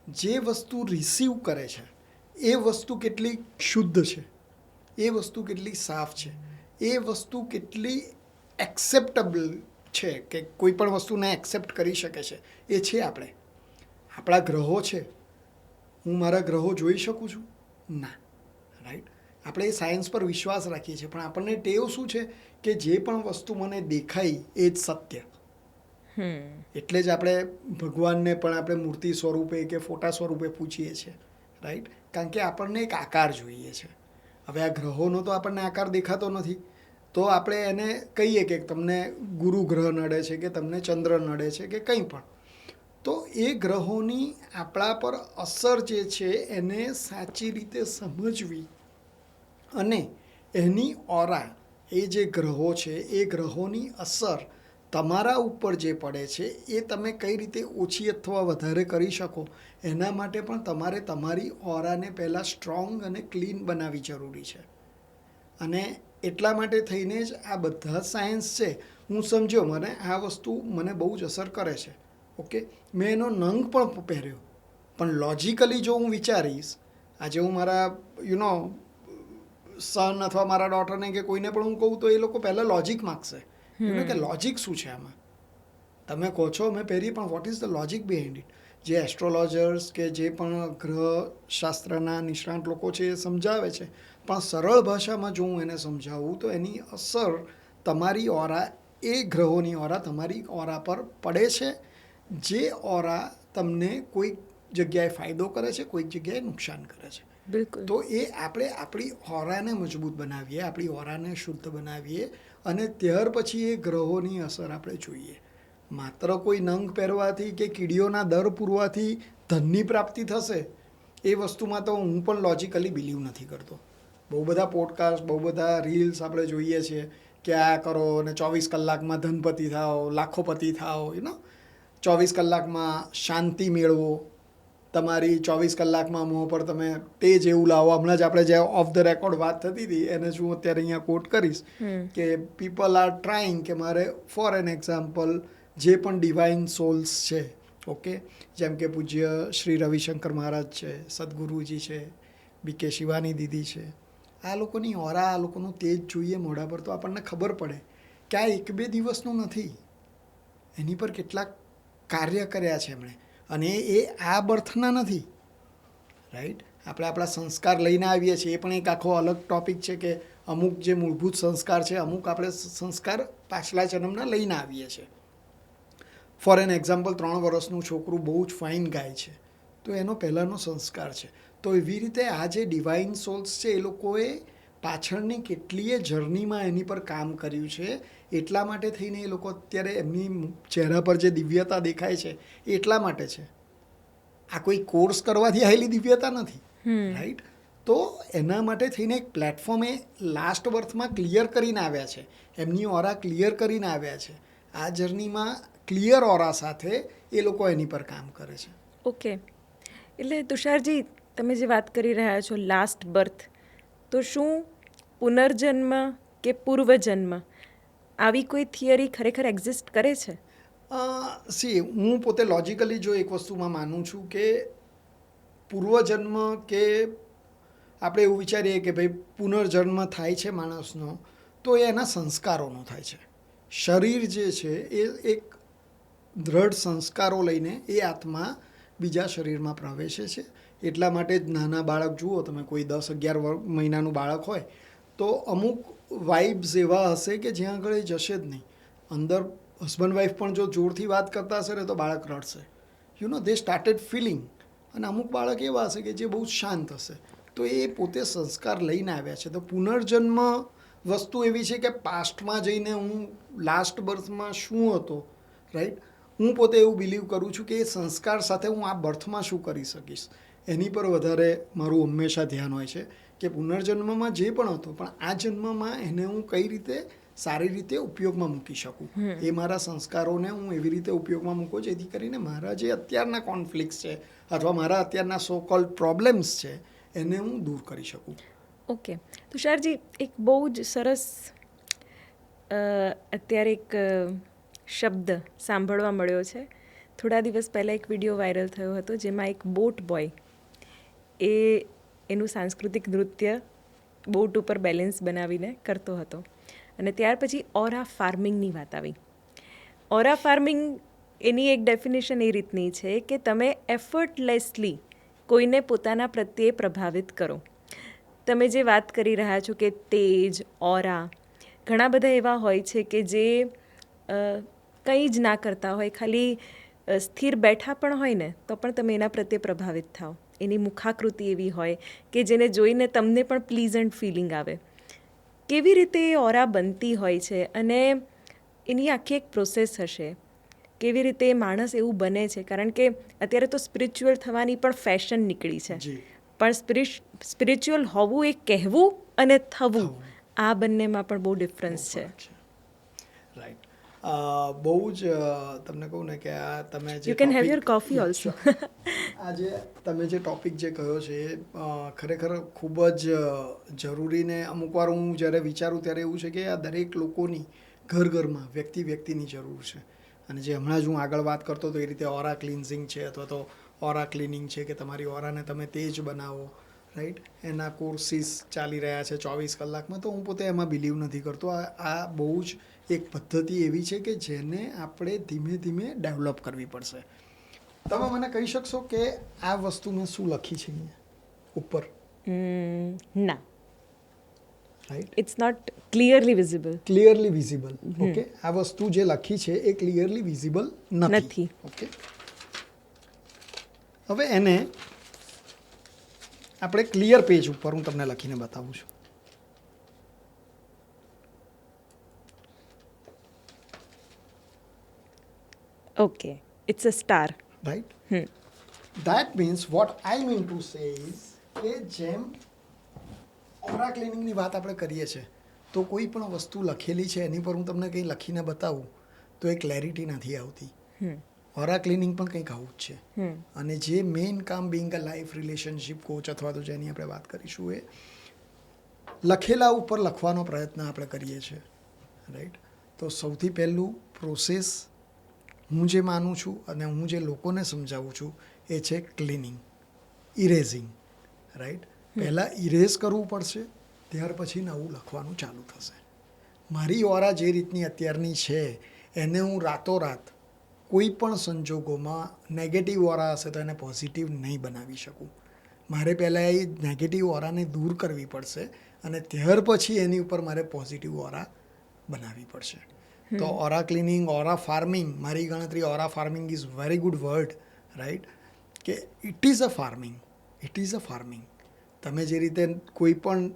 S2: જે વસ્તુ રિસીવ કરે છે એ વસ્તુ કેટલી શુદ્ધ છે, એ વસ્તુ કેટલી સાફ છે, એ વસ્તુ કેટલી એક્સેપ્ટેબલ છે કે કોઈ પણ વસ્તુને એક્સેપ્ટ કરી શકે છે, એ છે આપણે. આપણા ગ્રહો છે, હું મારા ગ્રહો જોઈ શકું છું? ના, રાઈટ. આપણે એ સાયન્સ પર વિશ્વાસ રાખીએ છીએ, પણ આપણને ટેવ શું છે કે જે પણ વસ્તુ મને દેખાય એ જ સત્ય. એટલે જ આપણે ભગવાનને પણ આપણે મૂર્તિ સ્વરૂપે કે ફોટા સ્વરૂપે પૂછીએ છીએ, રાઈટ, કારણ કે આપણને એક આકાર જોઈએ છે. હવે આ ગ્રહોનો તો આપણને આકાર દેખાતો નથી, તો આપણે એને કહીએ કે તમને ગુરુ ગ્રહ નડે છે કે તમને ચંદ્ર નડે છે કે કંઈ પણ, તો એ ગ્રહોની આપણા પર અસર જે છે એને સાચી રીતે સમજવી અને એની ઓરા, એ જે ગ્રહો છે એ ગ્રહોની અસર તમારા ઉપર જે પડે છે એ તમે કઈ રીતે ઓછી અથવા વધારે કરી શકો એના માટે પણ તમારે તમારી ઓરાને પહેલાં સ્ટ્રોંગ અને ક્લીન બનાવવી જરૂરી છે. અને એટલા માટે થઈને જ આ બધા સાયન્સ છે. હું સમજ્યો, મને આ વસ્તુ મને બહુ જ અસર કરે છે, ઓકે, મેં એનો નંગ પણ પહેર્યો, પણ લોજિકલી જો હું વિચારીશ, આજે હું મારા સન અથવા મારા ડોટરને કે કોઈને પણ હું કહું તો એ લોકો પહેલાં લોજિક માગશે કે લોજિક શું છે આમાં. તમે કહો છો મેં પહેરી, પણ what is the logic behind it? જે એસ્ટ્રોલોજર્સ કે જે પણ ગ્રહશાસ્ત્રના નિષ્ણાંત લોકો છે એ સમજાવે છે, પણ સરળ ભાષામાં જો હું એને સમજાવું તો એની અસર તમારી ઓરા, એ ગ્રહોની ઓરા તમારી ઓરા પર પડે છે, જે ઓરા તમને કોઈક જગ્યાએ ફાયદો કરે છે, કોઈક જગ્યાએ નુકસાન કરે છે.
S1: બિલકુલ.
S2: તો એ આપણે આપણી ઓરાને મજબૂત બનાવીએ, આપણી ઓરાને શુદ્ધ બનાવીએ અને ત્યાર પછી એ ગ્રહોની અસર આપણે જોઈએ. માત્ર કોઈ નંગ પહેરવાથી કે કીડીઓના દર પૂરવાથી ધનની પ્રાપ્તિ થશે એ વસ્તુમાં તો હું પણ લોજિકલી બિલીવ નથી કરતો. બહુ બધા પોડકાસ્ટ, બહુ બધા રીલ્સ આપણે જોઈએ છીએ કે આ કરો અને 24 કલાકમાં ધનપતિ થાઓ, લાખોપતિ થાઓ, 24 કલાકમાં શાંતિ મેળવો, તમારી 24 કલાકમાં મોં પર તમે તેજ એવું લાવો. હમણાં જ આપણે જે ઓફ ધ રેકોર્ડ વાત થતી હતી એને જ હું અત્યારે અહીંયા કોટ કરીશ કે પીપલ આર ટ્રાઇંગ કે મારે ફોર એન એક્ઝામ્પલ જે પણ ડિવાઇન સોલ્સ છે, ઓકે, જેમ કે પૂજ્ય શ્રી રવિશંકર મહારાજ છે, સદગુરુજી છે, બીકે શિવાની દીદી છે, આ લોકોની ઓરા, આ લોકોનું તેજ જોઈએ મોઢા પર તો આપણને ખબર પડે કે આ એક બે દિવસનું નથી, એની પર કેટલાક કાર્ય કર્યા છે એમણે, અને એ આ બર્થના નથી, રાઈટ. આપણે આપણા સંસ્કાર લઈને આવીએ છીએ, એ પણ એક આખો અલગ ટોપિક છે કે અમુક જે મૂળભૂત સંસ્કાર છે, અમુક આપણે સંસ્કાર પાછલા જન્મના લઈને આવીએ છીએ. ફોર એન એક્ઝામ્પલ, 3 વર્ષનું છોકરું બહુ જ ફાઇન ગાય છે, તો એનો પહેલાંનો સંસ્કાર છે. તો એવી રીતે આ જે ડિવાઇન સોલ્સ છે, એ લોકોએ પાછળની કેટલીય જર્નીમાં એની પર કામ કર્યું છે. એટલા માટે થઈને એ લોકો અત્યારે એમની ચહેરા પર જે દિવ્યતા દેખાય છે એ એટલા માટે છે. આ કોઈ કોર્સ કરવાથી આવેલી દિવ્યતા નથી, રાઈટ. તો એના માટે થઈને એક પ્લેટફોર્મ એ લાસ્ટ બર્થમાં ક્લિયર કરીને આવ્યા છે, એમની ઓરા ક્લિયર કરીને આવ્યા છે. આ જર્નીમાં ક્લિયર ઓરા સાથે એ લોકો એની પર કામ કરે છે.
S1: ઓકે, એટલે તુષારજી, તમે જે વાત કરી રહ્યા છો લાસ્ટ બર્થ, તો શું પુનર્જન્મ કે પૂર્વજન્મ આવી કોઈ થિયરી ખરેખર એક્ઝિસ્ટ કરે છે?
S2: હું પોતે લોજિકલી જો એક વસ્તુમાં માનું છું કે પૂર્વજન્મ કે આપણે એવું વિચારીએ કે ભાઈ પુનર્જન્મ થાય છે માણસનો, તો એ એના સંસ્કારોનો થાય છે. શરીર જે છે એ એક દ્રઢ સંસ્કારો લઈને એ આત્મા બીજા શરીરમાં પ્રવેશે છે. એટલા માટે જ નાના બાળક જુઓ તમે, કોઈ 10-11 મહિનાનું બાળક હોય તો અમુક વાઇબ્સ એવા હશે કે જ્યાં આગળ એ જશે જ નહીં. અંદર હસબન્ડ વાઈફ પણ જો જોરથી વાત કરતા હશે ને તો બાળક રડશે. દે સ્ટાર્ટેડ ફિલિંગ. અને અમુક બાળક એવા હશે કે જે બહુ શાંત હશે. તો એ પોતે સંસ્કાર લઈને આવ્યા છે. તો પુનર્જન્મ વસ્તુ એવી છે કે પાસ્ટમાં જઈને હું લાસ્ટ બર્થમાં શું હતો, રાઈટ, હું પોતે એવું બિલીવ કરું છું કે એ સંસ્કાર સાથે હું આ બર્થમાં શું કરી શકીશ, એની પર વધારે મારું હંમેશા ધ્યાન હોય છે કે પુનર્જન્મમાં જે પણ હતો, પણ આ જન્મમાં એને હું કઈ રીતે સારી રીતે ઉપયોગમાં મૂકી શકું. એ મારા સંસ્કારોને હું એવી રીતે ઉપયોગમાં મૂકું જેથી કરીને મારા જે અત્યારના કોન્ફ્લિક્ટ છે અથવા મારા અત્યારના સો કોલ્ડ પ્રોબ્લેમ્સ છે એને હું દૂર કરી શકું.
S1: ઓકે, તુષારજી, એક બહુ જ સરસ અત્યારે એક શબ્દ સાંભળવા મળ્યો છે. થોડા દિવસ પહેલાં એક વિડીયો વાયરલ થયો હતો જેમાં એક બોટ બોય એનું સાંસ્કૃતિક નૃત્ય બોટ ઉપર બેલેન્સ બનાવીને કરતો હતો. અને ત્યાર પછી ઓરા ફાર્મિંગની વાત આવી. ઓરા ફાર્મિંગ એની એક ડેફિનેશન એ રીતની છે કે તમે એફર્ટલેસલી કોઈને પોતાના પ્રત્યે પ્રભાવિત કરો. તમે જે વાત કરી રહ્યા છો કે તેજ, ઓરા, ઘણા બધા એવા હોય છે કે જે કંઈ જ ના કરતા હોય, ખાલી સ્થિર બેઠા પણ હોય ને તો પણ તમે એના પ્રત્યે પ્રભાવિત થાઓ. એની મુખાકૃતિ એવી હોય કે જેને જોઈને તમને પણ પ્લીઝન્ટ ફિલિંગ આવે. કેવી રીતે એ ઓરા બનતી હોય છે અને એની આખી એક પ્રોસેસ હશે, કેવી રીતે માણસ એવું બને છે? કારણ કે અત્યારે તો સ્પિરિચ્યુઅલ થવાની પણ ફેશન નીકળી છે, પણ સ્પિરિચ્યુઅલ હોવું એ કહેવું અને થવું, આ બંનેમાં પણ બહુ ડિફરન્સ છે.
S2: રાઈટ. બહુ જ તમને કહું ને કે આ તમે જે
S1: you can have your coffee also.
S2: આ જે તમે જે ટોપિક જે કહ્યો છે એ ખરેખર ખૂબ જ જરૂરી, ને અમુક વાર હું જ્યારે વિચારું ત્યારે એવું છે કે આ દરેક લોકોની ઘરમાં વ્યક્તિની જરૂર છે. અને જે હમણાં જ હું આગળ વાત કરતો હતો એ રીતે ઓરા ક્લિન્ઝિંગ છે અથવા તો ઓરા ક્લિનિંગ છે કે તમારી ઓરાને તમે તેજ બનાવો, રાઈટ, એના કોર્સિસ ચાલી રહ્યા છે 24 કલાકમાં. તો હું પોતે એમાં બિલીવ નથી કરતો. આ બહુ જ એક પદ્ધતિ એવી છે કે જેને આપણે ધીમે ધીમે ડેવલપ કરવી પડશે. તમે મને કહી શકશો કે આ વસ્તુ મેં શું લખી છે અહીંયા ઉપર?
S1: ના,
S2: right,
S1: it's not clearly visible.
S2: Clearly visible. Okay, આ વસ્તુ જે લખી છે એ ક્લિયરલી વિઝિબલ નથી. ઓકે, હવે એને આપણે ક્લિયર પેજ ઉપર હું તમને લખીને બતાવું છું.
S1: Okay, it's a star.
S2: Right. That means what I mean to say is કે જેમ ઓરા ક્લિનિંગની વાત આપણે કરીએ છીએ તો કોઈ પણ વસ્તુ લખેલી છે એની પર હું તમને કંઈ લખીને બતાવું તો એ ક્લેરિટી નથી આવતી. ઓરા ક્લિનિંગ પણ કંઈક આવું જ છે. અને જે મેઇન કામ Bing a life relationship coach અથવા તો જેની આપણે વાત કરીશું એ લખેલા ઉપર લખવાનો પ્રયત્ન આપણે કરીએ છીએ, રાઈટ. તો સૌથી પહેલું પ્રોસેસ હું જે માનું છું અને હું જે લોકોને સમજાવું છું એ છે ક્લિનિંગ, ઇરેઝિંગ, રાઈટ. પહેલાં ઇરેઝ કરવું પડશે, ત્યાર પછી નવું લખવાનું ચાલુ થશે. મારી ઓરા જે રીતની અત્યારની છે એને હું રાતોરાત કોઈ પણ સંજોગોમાં નેગેટિવ ઓરા હશે તો એને પોઝિટિવ નહીં બનાવી શકું. મારે પહેલાં એ નેગેટિવ ઓરાને દૂર કરવી પડશે અને ત્યાર પછી એની ઉપર મારે પોઝિટિવ ઓરા બનાવવી પડશે. તો ઓરા ક્લિનિંગ, ઓરા ફાર્મિંગ, મારી ગણતરી aura farming is very good word, right, કે it is a farming, it is a farming. તમે જે રીતે કોઈ પણ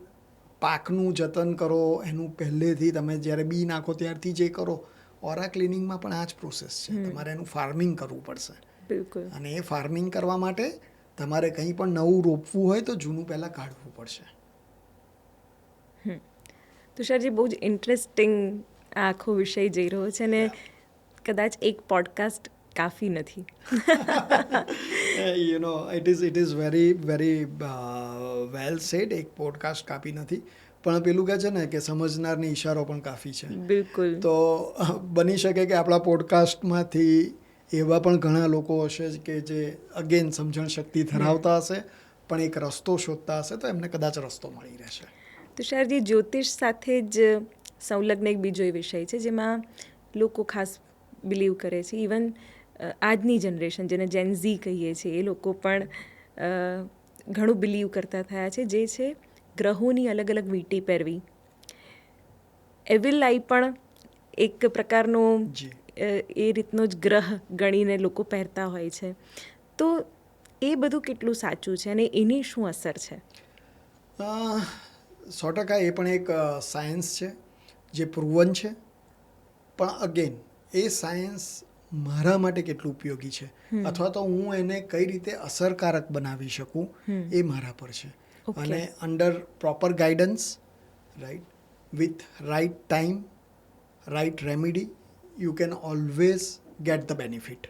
S2: પાકનું જતન કરો એનું પહેલેથી તમે જ્યારે બી નાખો ત્યારથી જે કરો, ઓરા ક્લિનિંગમાં પણ આ જ પ્રોસેસ છે. તમારે એનું ફાર્મિંગ કરવું પડશે.
S1: બિલકુલ.
S2: અને એ ફાર્મિંગ કરવા માટે તમારે કંઈ પણ નવું રોપવું હોય તો જૂનું પહેલાં કાઢવું પડશે.
S1: તુષારજી, બહુ જ ઇન્ટરેસ્ટિંગ આ આખો વિષય જઈ રહ્યો છે અને કદાચ એક પોડકાસ્ટ કાફી નથી.
S2: It is very very well said. એક પોડકાસ્ટ કાપી નથી, પણ પેલું કહે છે ને કે સમજનારની ઈશારો પણ કાફી છે.
S1: બિલકુલ.
S2: તો બની શકે કે આપણા પોડકાસ્ટમાંથી એવા પણ ઘણા લોકો હશે કે જે અગેન સમજણ શક્તિ ધરાવતા હશે પણ એક રસ્તો શોધતા હશે, તો એમને કદાચ રસ્તો મળી રહેશે.
S1: તુષારજી, જ્યોતિષ સાથે જ સંલગ્ન એક બીજો એ વિષય છે જેમાં લોકો ખાસ બિલીવ કરે છે. ઇવન આજની જનરેશન, જેને જેનઝી કહીએ છીએ, એ લોકો પણ ઘણું બિલીવ કરતા થયા છે, જે છે ગ્રહોની અલગ અલગ વીંટી પહેરવી. એવિલ આઈ પણ એક પ્રકારનો એ રીતનો જ ગ્રહ ગણીને લોકો પહેરતા હોય છે. તો એ બધું કેટલું સાચું છે અને એની શું અસર છે?
S2: 100% એ પણ એક સાયન્સ છે જે પ્રૂવન છે, પણ અગેન એ સાયન્સ મારા માટે કેટલું ઉપયોગી છે અથવા તો હું એને કઈ રીતે અસરકારક બનાવી શકું એ મારા પર છે. અને under proper guidance, right, with right time, right remedy, you can always get the benefit.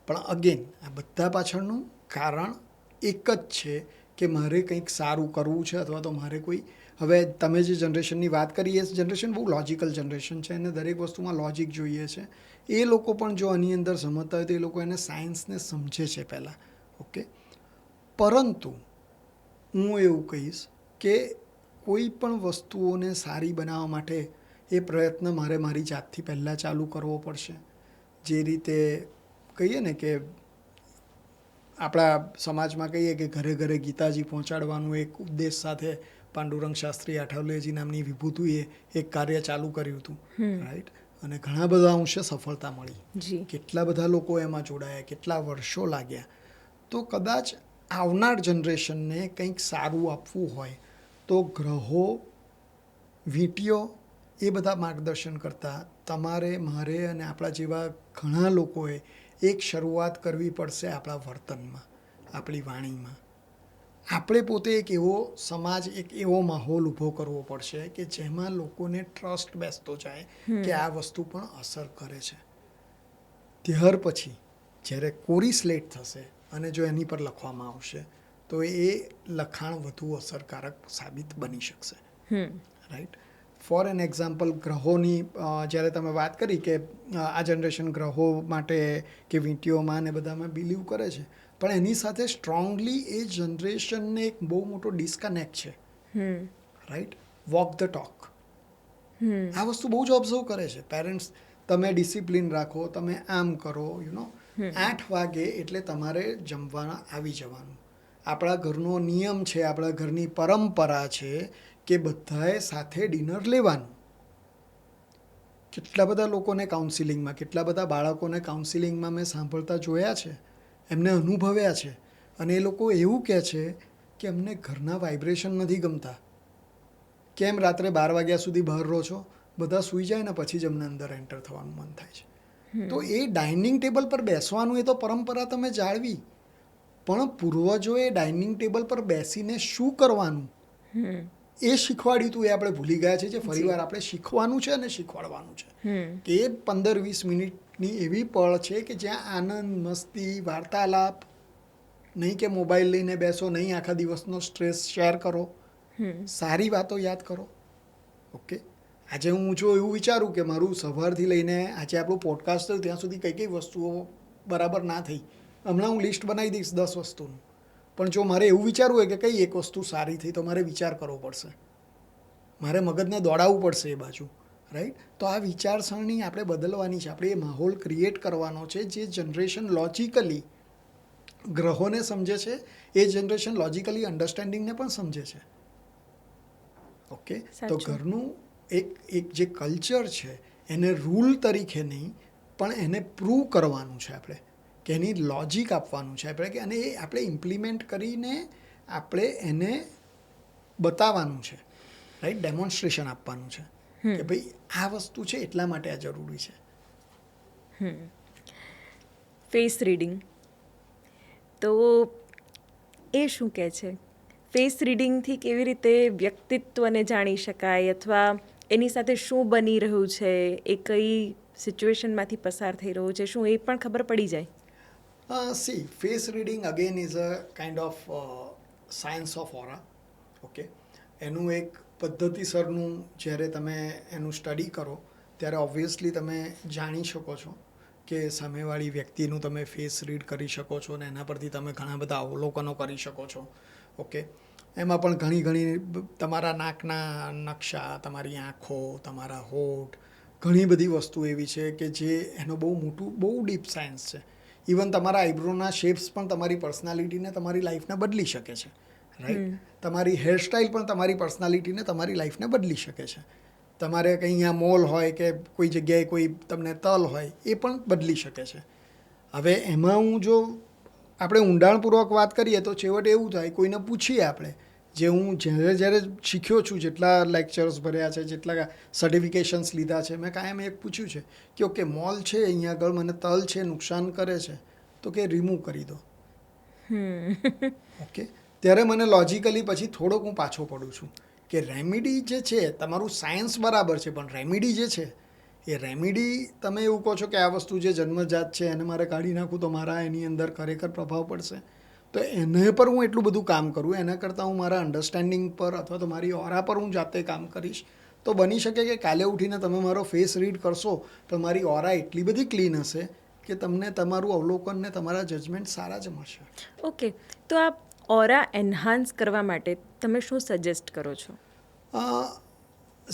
S2: પણ અગેન આ બધા પાછળનું કારણ એક જ છે કે મારે કંઈક સારું કરવું છે અથવા તો મારે કોઈ, હવે તમે જે જનરેશનની વાત કરી એ જનરેશન બહુ લોજિકલ જનરેશન છે અને દરેક વસ્તુમાં લોજિક જોઈએ છે. એ લોકો પણ જો આની અંદર સમજતા હોય તો એ લોકો એને સાયન્સને સમજે છે પહેલાં, ઓકે. પરંતુ હું એવું કહીશ કે કોઈ પણ વસ્તુઓને સારી બનાવવા માટે એ પ્રયત્ન મારે મારી જાતથી પહેલાં ચાલુ કરવો પડશે. જે રીતે કહીએ ને કે આપણા સમાજમાં કહીએ કે ઘરે ઘરે ગીતાજી પહોંચાડવાનું એક ઉદ્દેશ સાથે પાંડુરંગ શાસ્ત્રી આઠવલેજી નામની વિભૂતિએ એક કાર્ય ચાલુ કર્યું હતું, રાઈટ, અને ઘણા બધા અંશે સફળતા મળી. કેટલા બધા લોકો એમાં જોડાયા, કેટલા વર્ષો લાગ્યા. તો કદાચ આવનાર જનરેશનને કંઈક સારું આપવું હોય તો ગ્રહો, વીંટીઓ એ બધા માર્ગદર્શન કરતાં તમારે, મારે અને આપણા જેવા ઘણા લોકોએ એક શરૂઆત કરવી પડશે આપણા વર્તનમાં, આપણી વાણીમાં. આપણે પોતે એક એવો સમાજ, એક એવો માહોલ ઊભો કરવો પડશે કે જેમાં લોકોને ટ્રસ્ટ બેસતો જાય કે આ વસ્તુ પણ અસર કરે છે. ત્યાર પછી જ્યારે કોરી સ્લેટ થશે અને જો એની પર લખવામાં આવશે તો એ લખાણ વધુ અસરકારક સાબિત બની શકશે, રાઈટ. ફોર એન એક્ઝામ્પલ, ગ્રહોની જ્યારે તમે વાત કરી કે આ જનરેશન ગ્રહો માટે કે વીંટીઓમાં ને બધામાં બિલીવ કરે છે, પણ એની સાથે સ્ટ્રોંગલી એ જનરેશનને એક બહુ મોટો ડિસ્કનેક્ટ છે, રાઈટ. Walk the talk. આ વસ્તુ બહુ જ ઓબ્ઝર્વ કરે છે પેરેન્ટ્સ. તમે ડિસિપ્લિન રાખો, તમે આમ કરો, 8 વાગે એટલે તમારે જમવા આવી જવાનું. આપણા ઘરનો નિયમ છે, આપણા ઘરની પરંપરા છે કે બધાએ સાથે ડિનર લેવાનું. કેટલા બધા લોકોને કાઉન્સિલિંગમાં, કેટલા બધા બાળકોને કાઉન્સિલિંગમાં મેં સાંભળતા જોયા છે, એમને અનુભવ્યા છે, અને એ લોકો એવું કહે છે કે અમને ઘરના વાઇબ્રેશન નથી ગમતા. કેમ રાત્રે 12 વાગ્યા સુધી બહાર રહો છો? બધા સૂઈ જાય ને પછી જ અમને અંદર એન્ટર થવાનું મન થાય છે. તો એ ડાઇનિંગ ટેબલ પર બેસવાનું એ તો પરંપરા તમે જાળવી, પણ પૂર્વજોએ ડાઇનિંગ ટેબલ પર બેસીને શું કરવાનું એ શીખવાડ્યું હતું, એ આપણે ભૂલી ગયા છે. જે ફરીવાર આપણે શીખવાનું છે અને શીખવાડવાનું છે કે 15-20 મિનિટની એવી પળ છે કે જ્યાં આનંદ, મસ્તી, વાર્તાલાપ, નહીં કે મોબાઈલ લઈને બેસો, નહીં આખા દિવસનો સ્ટ્રેસ શેર કરો, સારી વાતો યાદ કરો, ઓકે. આજે હું જો એવું વિચારું કે મારું સવારથી લઈને આજે આપણું પોડકાસ્ટ થયું ત્યાં સુધી કઈ કઈ વસ્તુઓ બરાબર ના થઈ, હમણાં હું લિસ્ટ બનાવી દઈશ 10 વસ્તુનું, પણ જો મારે એવું વિચારવું હોય કે કઈ એક વસ્તુ સારી થઈ તો મારે વિચાર કરવો પડશે, મારે મગજને દોડાવવું પડશે એ બાજુ, રાઈટ. તો આ વિચારસરણી આપણે બદલવાની છે, આપણે એ માહોલ ક્રિએટ કરવાનો છે જે જનરેશન લોજિકલી ગ્રહોને સમજે છે, એ જનરેશન લોજિકલી અન્ડરસ્ટેન્ડિંગને પણ સમજે છે. ઓકે, તો
S1: સાચું.
S2: ઘરનું એક જે કલ્ચર છે એને રૂલ તરીકે નહીં, પણ એને પ્રૂવ કરવાનું છે આપણે, કે એની લોજિક આપવાનું છે આપણે, કે અને એ આપણે ઇમ્પ્લિમેન્ટ કરીને આપણે એને બતાવવાનું છે, રાઈટ, ડેમોન્સ્ટ્રેશન આપવાનું છે કે ભાઈ આ વસ્તુ છે એટલા માટે આ જરૂરી છે.
S1: ફેસ રીડિંગ, તો એ શું કહે છે? ફેસ રીડિંગથી કેવી રીતે વ્યક્તિત્વને જાણી શકાય, અથવા એની સાથે શું બની રહ્યું છે, એ કઈ સિચ્યુએશનમાંથી પસાર થઈ રહ્યું છે, શું એ પણ ખબર પડી જાય?
S2: C, face reading again is a kind of science of aura. Okay, એનું એક પદ્ધતિસરનું જ્યારે તમે એનું સ્ટડી કરો ત્યારે ઓબ્વિયસલી તમે જાણી શકો છો કે સામેવાળી વ્યક્તિનું તમે ફેસ રીડ કરી શકો છો, અને એના પરથી તમે ઘણા બધા અવલોકનો કરી શકો છો. ઓકે, એમાં પણ ઘણી તમારા નાકના નકશા, તમારી આંખો, તમારા હોઠ, ઘણી બધી વસ્તુ એવી છે કે જે એનો બહુ ડીપ સાયન્સ છે. ઇવન તમારા આઈબ્રોના શેપ્સ પણ તમારી પર્સનાલિટીને, તમારી લાઈફને બદલી શકે છે, રાઈટ. તમારી હેરસ્ટાઈલ પણ તમારી પર્સનાલિટીને, તમારી લાઈફને બદલી શકે છે. તમારે કંઈ અહીંયા મોલ હોય કે કોઈ જગ્યાએ કોઈ તમને તલ હોય, એ પણ બદલી શકે છે. હવે એમાં હું જો આપણે ઊંડાણપૂર્વક વાત કરીએ તો છેવટે એવું થાય, કોઈને પૂછીએ આપણે, જે હું જ્યારે શીખ્યો છું, જેટલા લેક્ચર્સ ભર્યા છે, જેટલા સર્ટિફિકેશન્સ લીધા છે, મેં કાયમ એક પૂછ્યું છે કે ઓકે, મોલ છે અહીંયા આગળ, મને તલ છે, નુકસાન કરે છે, તો કે રિમૂવ કરી દો. ઓકે, ત્યારે મને લોજિકલી પછી થોડોક હું પાછો પડું છું કે રેમિડી જે છે, તમારું સાયન્સ બરાબર છે, પણ રેમિડી જે છે એ રેમિડી તમે એવું કહો છો કે આ વસ્તુ જે જન્મજાત છે એને મારે કાઢી નાખું તો મારા એની અંદર ખરેખર પ્રભાવ પડશે, તો એને પર હું એટલું બધું કામ કરું એના કરતાં હું મારા અન્ડરસ્ટેન્ડિંગ પર અથવા તો મારી ઓરા પર હું જાતે કામ કરીશ, તો બની શકે કે કાલે ઉઠીને તમે મારો ફેસ રીડ કરશો તો મારી ઓરા એટલી બધી ક્લીન હશે કે તમને તમારું અવલોકન ને તમારા જજમેન્ટ સારા જ મળશે.
S1: ઓકે, તો આ ઓરા એન્હાન્સ કરવા માટે તમે શું સજેસ્ટ કરો છો?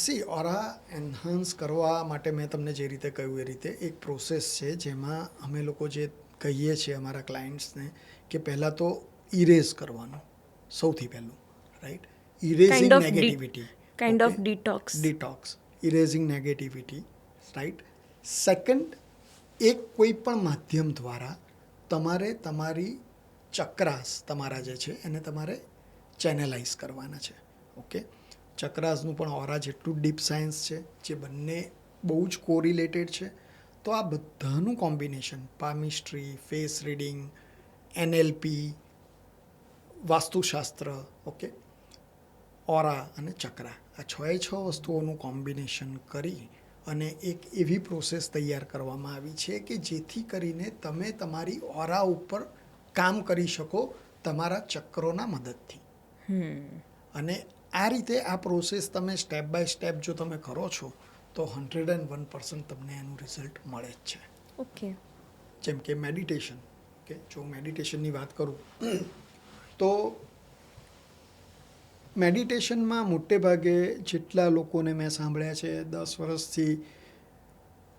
S2: સી, ઓરા એન્હાન્સ કરવા માટે મેં તમને જે રીતે કહ્યું એ રીતે એક પ્રોસેસ છે જેમાં અમે લોકો જે કહીએ છીએ અમારા ક્લાયન્ટ્સને કે પહેલાં તો ઇરેઝ કરવાનું, સૌથી પહેલું, right. Erasing negativity,
S1: kind of
S2: detox, erasing negativity, right. Second, એક કોઈ પણ માધ્યમ દ્વારા તમારે તમારી ચક્રાસ તમારા જે છે એને તમારે ચેનલાઇઝ કરવાના છે. ઓકે, ચક્રાસનું પણ ઓરા જેટલું ડીપ સાયન્સ છે, જે બંને બહુ જ કોરિલેટેડ છે. તો આ બધાનું કોમ્બિનેશન, પામિસ્ટ્રી, ફેસ રીડિંગ, NLP, વાસ્તુશાસ્ત્ર, ઓકે, ઓરા અને ચક્રા, આ 6 વસ્તુઓનું કોમ્બિનેશન કરી અને એક એવી પ્રોસેસ તૈયાર કરવામાં આવી છે કે જેથી કરીને તમે તમારી ઓરા ઉપર કામ કરી શકો તમારા ચક્રોના મદદથી. અને આ રીતે આ પ્રોસેસ તમે સ્ટેપ બાય સ્ટેપ જો તમે કરો છો તો 101% તમને એનું રિઝલ્ટ મળે જ છે.
S1: ઓકે,
S2: જેમ કે મેડિટેશન. ઓકે, જો હું મેડિટેશનની વાત કરું તો મેડિટેશનમાં મોટે ભાગે જેટલા લોકોને મેં સાંભળ્યા છે, 10 વર્ષથી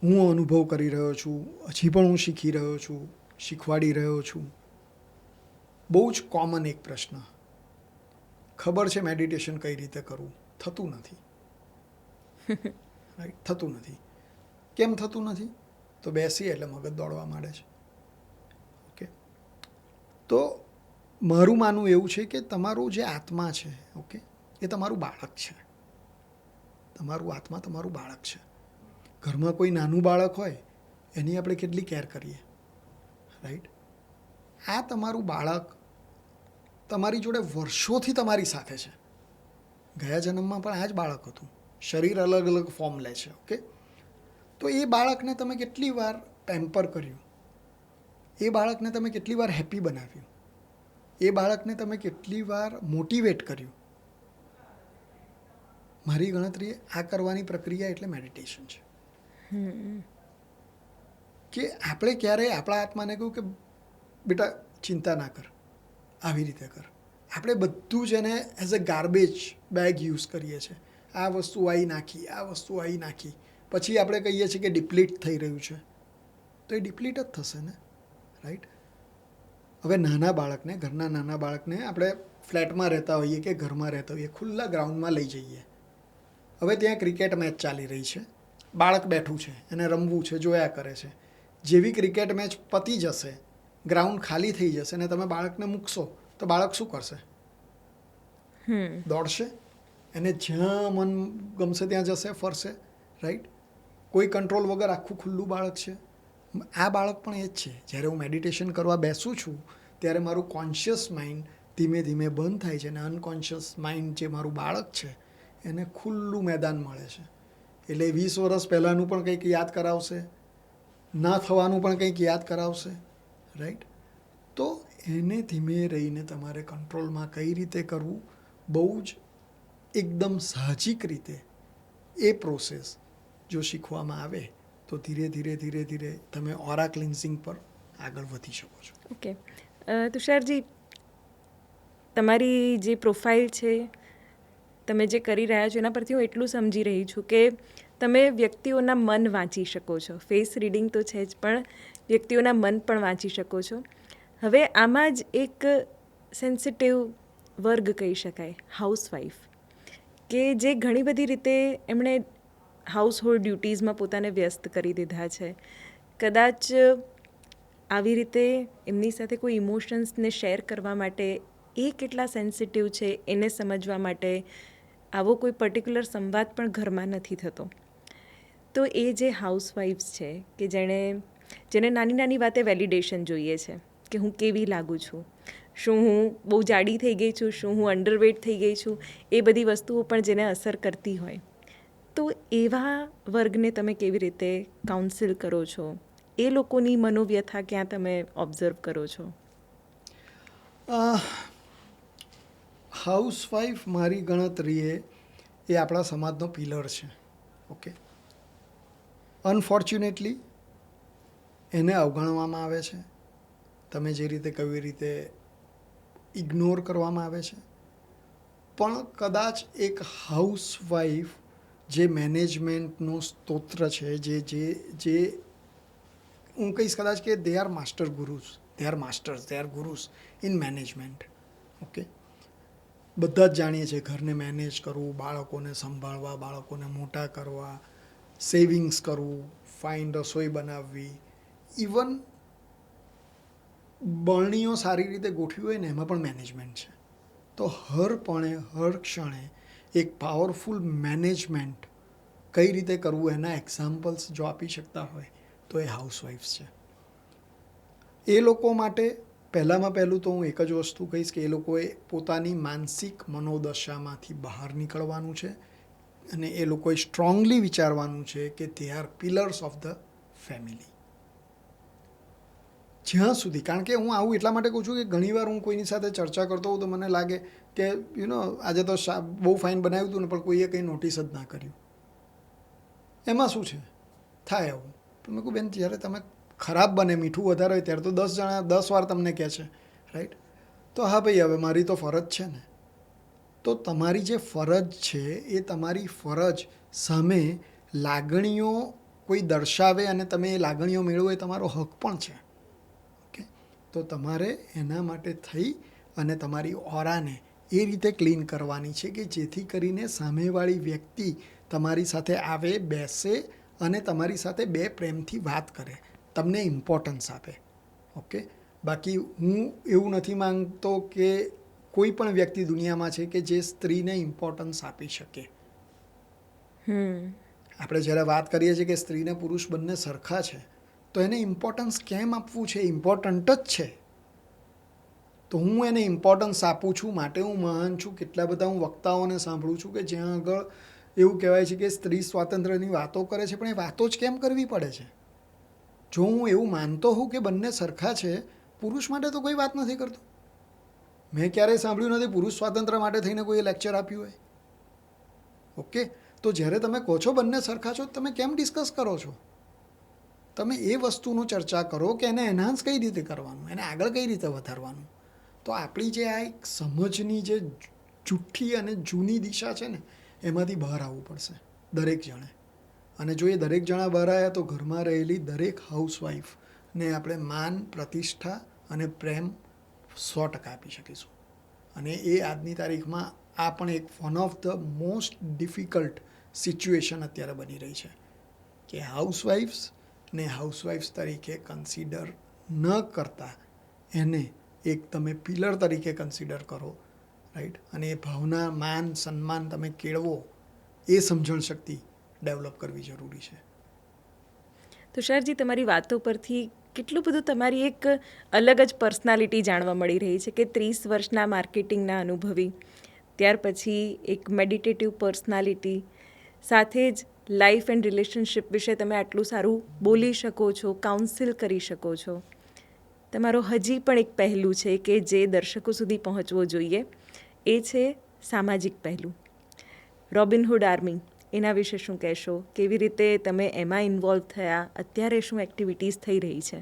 S2: હું અનુભવ કરી રહ્યો છું, હજી પણ હું શીખી રહ્યો છું, શીખવાડી રહ્યો છું, બહુ જ કોમન એક પ્રશ્ન, ખબર છે મેડિટેશન કઈ રીતે કરવું, થતું નથી. રાઈટ, થતું નથી. કેમ થતું નથી? તો બેસીએ એટલે મગજ દોડવા માંડે છે. ઓકે, તો મારું માનવું એવું છે કે તમારું જે આત્મા છે, ઓકે, એ તમારું બાળક છે. તમારું આત્મા તમારું બાળક છે. ઘરમાં કોઈ નાનું બાળક હોય એની આપણે કેટલી કેર કરીએ, રાઈટ. આ તમારું બાળક તમારી જોડે વર્ષોથી તમારી સાથે છે. ગયા જન્મમાં પણ આ જ બાળક હતું, શરીર અલગ અલગ ફોર્મ લે છે. ઓકે, તો એ બાળકને તમે કેટલી વાર પેમ્પર કર્યું, એ બાળકને તમે કેટલી વાર હેપી બનાવ્યું, એ બાળકને તમે કેટલી વાર મોટિવેટ કર્યું. મારી ગણતરીએ આ કરવાની પ્રક્રિયા એટલે મેડિટેશન છે. કે આપણે ક્યારેય આપણા આત્માને કહ્યું કે બેટા ચિંતા ના કર, આવી રીતે કર. આપણે બધું જ એને as a garbage bag use કરીએ છીએ. આ વસ્તુ અહીં નાખી, આ વસ્તુ અહીં નાખી, પછી આપણે કહીએ છીએ કે ડિપ્લીટ થઈ રહ્યું છે, તો એ ડિપ્લીટ જ થશે ને, રાઈટ. હવે નાના બાળકને, ઘરના નાના બાળકને આપણે ફ્લેટમાં રહેતા હોઈએ કે ઘરમાં રહેતા હોઈએ, ખુલ્લા ગ્રાઉન્ડમાં લઈ જઈએ. હવે ત્યાં ક્રિકેટ મેચ ચાલી રહી છે, બાળક બેઠું છે, એને રમવું છે, જોયા કરે છે. જેવી ક્રિકેટ મેચ પતી જશે, ગ્રાઉન્ડ ખાલી થઈ જશે અને તમે બાળકને મૂકશો તો બાળક શું કરશે? દોડશે, એને જ્યાં મન ગમશે ત્યાં જશે, ફરશે, રાઈટ? કોઈ કંટ્રોલ વગર આખું ખુલ્લું બાળક છે. આ બાળક પણ એ જ છે. જ્યારે હું મેડિટેશન કરવા બેસું છું ત્યારે મારું કોન્શિયસ માઇન્ડ ધીમે ધીમે બંધ થાય છે અને અનકોન્શિયસ માઇન્ડ જે મારું બાળક છે એને ખુલ્લું મેદાન મળે છે. એટલે 20 વર્ષ પહેલાંનું પણ કંઈક યાદ કરાવશે, ના થવાનું પણ કંઈક યાદ કરાવશે, રાઈટ? તો એને ધીમે રહીને તમારે કંટ્રોલમાં કઈ રીતે કરવું, બહુ જ એકદમ સાહજિક રીતે એ પ્રોસેસ જો શીખવામાં આવે તો ધીરે ધીરે ધીરે ધીરે તમે ઓરા ક્લિન્સિંગ પર આગળ વધી શકો છો.
S1: ઓકે, તુષારજી, તમારી જે પ્રોફાઇલ છે, તમે જે કરી રહ્યા છો એના પરથી હું એટલું સમજી રહી છું કે તમે વ્યક્તિઓના મન વાંચી શકો છો. ફેસ રીડિંગ તો છે જ, પણ વ્યક્તિઓના મન પણ વાંચી શકો છો. હવે આમાં જ એક સેન્સિટિવ વર્ગ કહી શકાય, હાઉસવાઈફ, કે જે ઘણી બધી રીતે એમણે હાઉસહોલ્ડ ડ્યુટીઝમાં પોતાને વ્યસ્ત કરી દીધા છે. કદાચ આવી રીતે એમની સાથે કોઈ ઇમોશન્સને શેર કરવા માટે એ કેટલા સેન્સિટિવ છે એને સમજવા માટે આવો કોઈ પર્ટિક્યુલર સંવાદ પણ ઘરમાં નથી થતો. તો એ જે હાઉસવાઈફ્સ છે કે જેને નાની નાની વાતે વેલિડેશન જોઈએ છે કે હું કેવી લાગું છું, શું હું બહુ જાડી થઈ ગઈ છું, શું હું અંડરવેટ થઈ ગઈ છું, એ બધી વસ્તુઓ પણ જેને અસર કરતી હોય, તો એવા વર્ગને તમે કેવી રીતે કાઉન્સિલ કરો છો? એ લોકોની મનોવ્યથા ક્યાં તમે ઓબ્ઝર્વ કરો છો?
S2: હાઉસવાઈફ મારી ગણતરીએ એ આપણા સમાજનો પિલર છે. ઓકે, અનફોર્ચ્યુનેટલી એને અવગણવામાં આવે છે. તમે જે રીતે કહ્યું એ રીતે ઇગ્નોર કરવામાં આવે છે. પણ કદાચ એક હાઉસવાઈફ જે મેનેજમેન્ટનો સ્તોત્ર છે, જે હું કહીશ કદાચ કે they are master ગુરુઝ, they are ગુરુઝ in management. Okay, બધા જ જાણીએ છીએ ઘરને મેનેજ કરવું, બાળકોને સંભાળવા, બાળકોને મોટા કરવા, સેવિંગ્સ કરવું, ફાઇન રસોઈ બનાવવી, ઇવન બરણીઓ સારી રીતે ગોઠવી હોય ને એમાં પણ મેનેજમેન્ટ છે. તો હરપણે હર ક્ષણે એક પાવરફુલ મેનેજમેન્ટ કઈ રીતે કરવું એના એક્ઝામ્પલ્સ જો આપી શકતા હોય તો એ હાઉસવાઈફ્સ છે. એ લોકો માટે પહેલાંમાં પહેલું તો હું એક જ વસ્તુ કહીશ કે એ લોકોએ પોતાની માનસિક મનોદશામાંથી બહાર નીકળવાનું છે અને એ લોકોએ સ્ટ્રોંગલી વિચારવાનું છે કે they are pillars of the family. જ્યાં સુધી, કારણ કે હું આવું એટલા માટે કહું છું કે ઘણીવાર હું કોઈની સાથે ચર્ચા કરતો હોઉં તો મને લાગે કે આજે તો બહુ ફાઇન બનાવ્યું હતું ને પણ કોઈએ કંઈ નોટિસ જ ના કર્યું. એમાં શું છે? થાય આવું. તો મેં કહું બેન, જ્યારે તમે ખરાબ બને, મીઠું વધારે હોય ત્યારે તો 10 વાર તમને કહે છે, રાઈટ? તો હા ભાઈ, હવે મારી તો ફરજ છે ને. તો તમારી જે ફરજ છે એ તમારી ફરજ સામે લાગણીઓ કોઈ દર્શાવે અને તમે એ લાગણીઓ મેળવો એ તમારો હક પણ છે. ઓકે, તો તમારે એના માટે થઈ અને તમારી ઓરાને એ રીતે ક્લીન કરવાની છે કે જેથી કરીને સામેવાળી વ્યક્તિ તમારી સાથે આવે, બેસે અને તમારી સાથે બે પ્રેમથી વાત કરે, તમને ઇમ્પોર્ટન્સ આપે. ઓકે, બાકી હું એવું નથી માંગતો કે કોઈ પણ વ્યક્તિ દુનિયામાં છે કે જે સ્ત્રીને ઇમ્પોર્ટન્સ આપી શકે. આપણે જ્યારે વાત કરીએ છીએ કે સ્ત્રીને પુરુષ બંને સરખા છે, તો એને ઇમ્પોર્ટન્સ કેમ આપવું છે? ઇમ્પોર્ટન્ટ જ છે. તો હું એને ઇમ્પોર્ટન્સ આપું છું, માટે હું મહાન છું. કેટલા બધા હું વક્તાઓને સાંભળું છું કે જ્યાં આગળ એવું કહેવાય છે કે સ્ત્રી સ્વાતંત્ર્યની વાતો કરે છે, પણ એ વાતો જ કેમ કરવી પડે છે? જો હું એવું માનતો હોઉં કે બંને સરખા છે, પુરુષ માટે તો કોઈ વાત નથી કરતું. મેં ક્યારેય સાંભળ્યું નથી પુરુષ સ્વાતંત્ર્ય માટે થઈને કોઈ લેક્ચર આપ્યું હોય. ઓકે, તો જ્યારે તમે કહો છો બંને સરખા છો, તમે કેમ ડિસ્કસ કરો છો? તમે એ વસ્તુનો ચર્ચા કરો કે એને એનહાન્સ કઈ રીતે કરવાનું, એને આગળ કઈ રીતે વધારવાનું. તો આપણી જે આ એક સમજની જે જૂઠી અને જૂની દિશા છે ને, એમાંથી બહાર આવવું પડશે દરેક જણે. અને જો એ દરેક જણા બહાર આવ્યા તો ઘરમાં રહેલી દરેક હાઉસવાઈફને આપણે માન, પ્રતિષ્ઠા અને પ્રેમ 100% આપી શકીશું. અને એ આજની તારીખમાં આ પણ એક one of the most difficult situation અત્યારે બની રહી છે કે હાઉસવાઇફ્સ તરીકે કન્સિડર ન કરતા એને એક તમે પિલર તરીકે કન્સિડર કરો, રાઈટ, અને એ ભાવના, માન, સન્માન તમે કેળવો, એ સમજણ શક્તિ ડેવલપ કરવી જરૂરી છે.
S1: તુષારજી, તમારી વાતો પરથી કેટલું બધું તમારી એક અલગ જ પર્સનાલિટી જાણવા મળી રહી છે કે 30 વર્ષના માર્કેટિંગના અનુભવી, ત્યાર પછી એક મેડિટેટિવ પર્સનાલિટી, સાથે જ લાઈફ એન્ડ રિલેશનશિપ વિશે તમે આટલું સારું બોલી શકો છો, કાઉન્સિલ કરી શકો છો. તમારો હજી પણ એક પહેલું છે કે જે દર્શકો સુધી પહોંચવો જોઈએ, એ છે સામાજિક પહેલું. રોબિનહુડ આર્મી, એના વિશે શું કહેશો? કેવી રીતે તમે એમાં ઇન્વોલ્વ થયા? અત્યારે શું એક્ટિવિટીઝ થઈ રહી છે?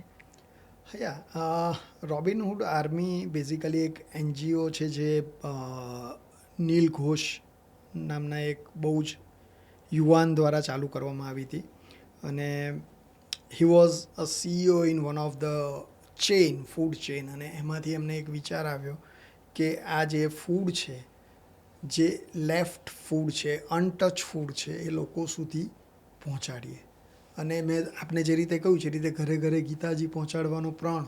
S2: રોબિનહુડ આર્મી બેઝિકલી એક NGO છે જે નીલ ઘોષ નામના એક બહુ જ યુવાન દ્વારા ચાલુ કરવામાં આવી હતી. અને he was a CEO in one of the food chain. અને એમાંથી એમને એક વિચાર આવ્યો કે આ જે ફૂડ છે, જે લેફ્ટ ફૂડ છે, અનટચ ફૂડ છે, એ લોકો સુધી પહોંચાડીએ. અને મેં આપને જે રીતે કહ્યું છે, એ રીતે ઘરે ઘરે ગીતાજી પહોંચાડવાનો પ્રણ,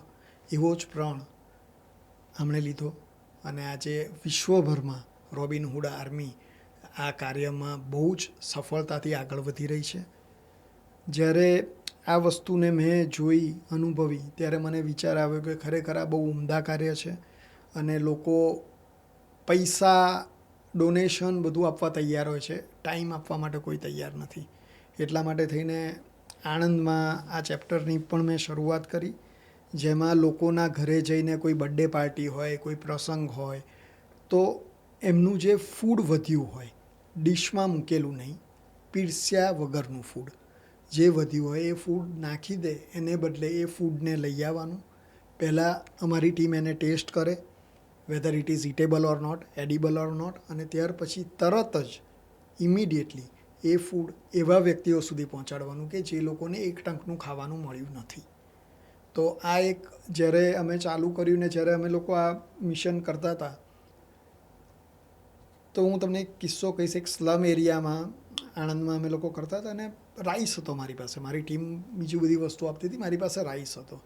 S2: એવો જ પ્રણ આમણે લીધો. અને આજે વિશ્વભરમાં રોબિનહુડ આર્મી આ કાર્યમાં બહુ જ સફળતાથી આગળ વધી રહી છે. જ્યારે આ વસ્તુને મેં જોઈ, અનુભવી, ત્યારે મને વિચાર આવ્યો કે ખરેખર આ બહુ ઉમદા કાર્ય છે. અને લોકો પૈસા, ડોનેશન બધું આપવા તૈયાર હોય છે, ટાઈમ આપવા માટે કોઈ તૈયાર નથી. એટલા માટે થઈને આણંદમાં આ ચેપ્ટરની પણ મેં શરૂઆત કરી, જેમાં લોકોના ઘરે જઈને કોઈ બર્થડે પાર્ટી હોય, કોઈ પ્રસંગ હોય, તો એમનું જે ફૂડ વધ્યું હોય, ડિશમાં મૂકેલું નહીં, પીરસ્યા વગરનું ફૂડ જે વધ્યું હોય એ ફૂડ નાખી દે, એને બદલે એ ફૂડને લઈ આવવાનું. પહેલાં અમારી ટીમ એને ટેસ્ટ કરે, whether it is eatable or not, edible or not, અને ત્યાર પછી તરત જ ઇમિડિયેટલી એ ફૂડ એવા વ્યક્તિઓ સુધી પહોંચાડવાનું કે જે લોકોને એક ટંકનું ખાવાનું મળ્યું નથી. તો આ એક જ્યારે અમે ચાલુ કર્યું ને જ્યારે અમે લોકો આ મિશન કરતા હતા, તો હું તમને એક કિસ્સો કહીશ. એક સ્લમ એરિયામાં આણંદમાં અમે લોકો કરતા હતા, અને રાઈસ હતો મારી પાસે. મારી ટીમ બીજી બધી વસ્તુ આપતી હતી, મારી પાસે રાઈસ હતો.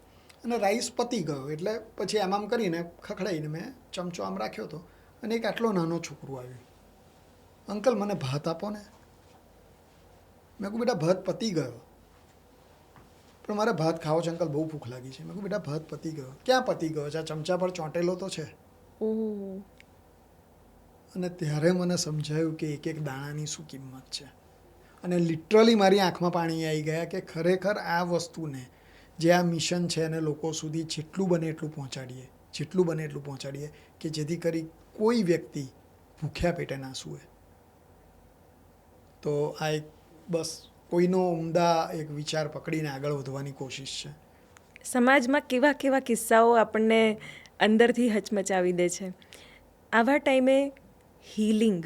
S2: અને રાઈસ પતી ગયો એટલે પછી આમ કરીને ખખડાઈને મેં ચમચો આમ રાખ્યો હતો, અને એક આટલો નાનો છોકરો આવ્યો, અંકલ મને ભાત આપો ને. મેં કહું બેટા ભાત પતી ગયો. પણ મારે ભાત ખાવો છે અંકલ, બહુ ભૂખ લાગી છે. મેં કહું બેટા ભાત પતી ગયો. ક્યાં પતી ગયો છે? આ ચમચા પર ચોંટેલો તો છે. અને ત્યારે મને સમજાયું કે એક એક દાણાની શું કિંમત છે. અને લિટરલી મારી આંખમાં પાણી આવી ગયા કે ખરેખર આ વસ્તુને, જે આ મિશન છે, એને લોકો સુધી જેટલું બને એટલું પહોંચાડીએ કે જેથી કરી કોઈ વ્યક્તિ ભૂખ્યા પેટે ના સૂવે. તો આ એક બસ કોઈનો ઉમદા એક વિચાર પકડીને આગળ વધવાની કોશિશ છે.
S1: સમાજમાં કેવા કેવા કિસ્સાઓ આપણને અંદરથી હચમચાવી દે છે. આવા ટાઈમે હીલિંગ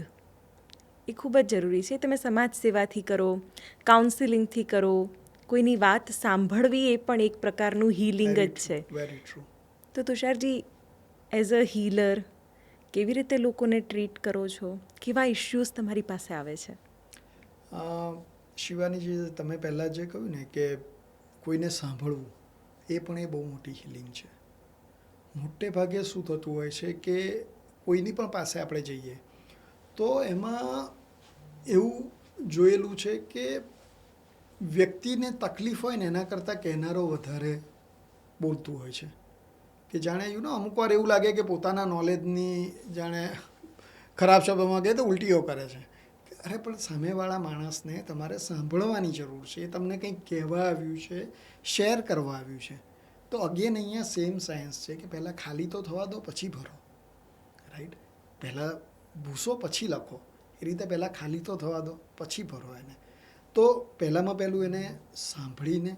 S1: એ ખૂબ જ જરૂરી છે. તમે સમાજ સેવાથી કરો, કાઉન્સિલિંગથી કરો, કોઈની વાત સાંભળવી એ પણ એક પ્રકારનું હીલિંગ જ છે.
S2: Very true.
S1: તો તુષારજી, એઝ અ હીલર કેવી રીતે લોકોને ટ્રીટ કરો છો? કેવા ઇશ્યુઝ તમારી પાસે આવે છે?
S2: શિવાનીજી, તમે પહેલાં જે કહ્યું ને કે કોઈને સાંભળવું, એ પણ એ બહુ મોટી હિલિંગ છે. મોટે ભાગે શું થતું હોય છે કે કોઈની પણ પાસે આપણે જઈએ તો એમાં એવું જોયેલું છે કે વ્યક્તિને તકલીફ હોય ને એના કરતાં કહેનારો વધારે બોલતું હોય છે. કે જાણે અમુક વાર એવું લાગે કે પોતાના નોલેજની જાણે ખરાબ શબ્દોમાં કહે તો ઉલટીઓ કરે છે. અરે પણ સામેવાળા માણસને તમારે સાંભળવાની જરૂર છે. એ તમને કંઈક કહેવા આવ્યું છે, શેર કરવા આવ્યું છે. તો અગેન અહીંયા સેમ સાયન્સ છે કે પહેલાં ખાલી તો થવા દો, પછી ભરો. રાઈટ? પહેલાં ભૂસો પછી લખો, એ રીતે પહેલાં ખાલી તો થવા દો, પછી ભરો એને. તો પહેલાંમાં પહેલું એને સાંભળીને,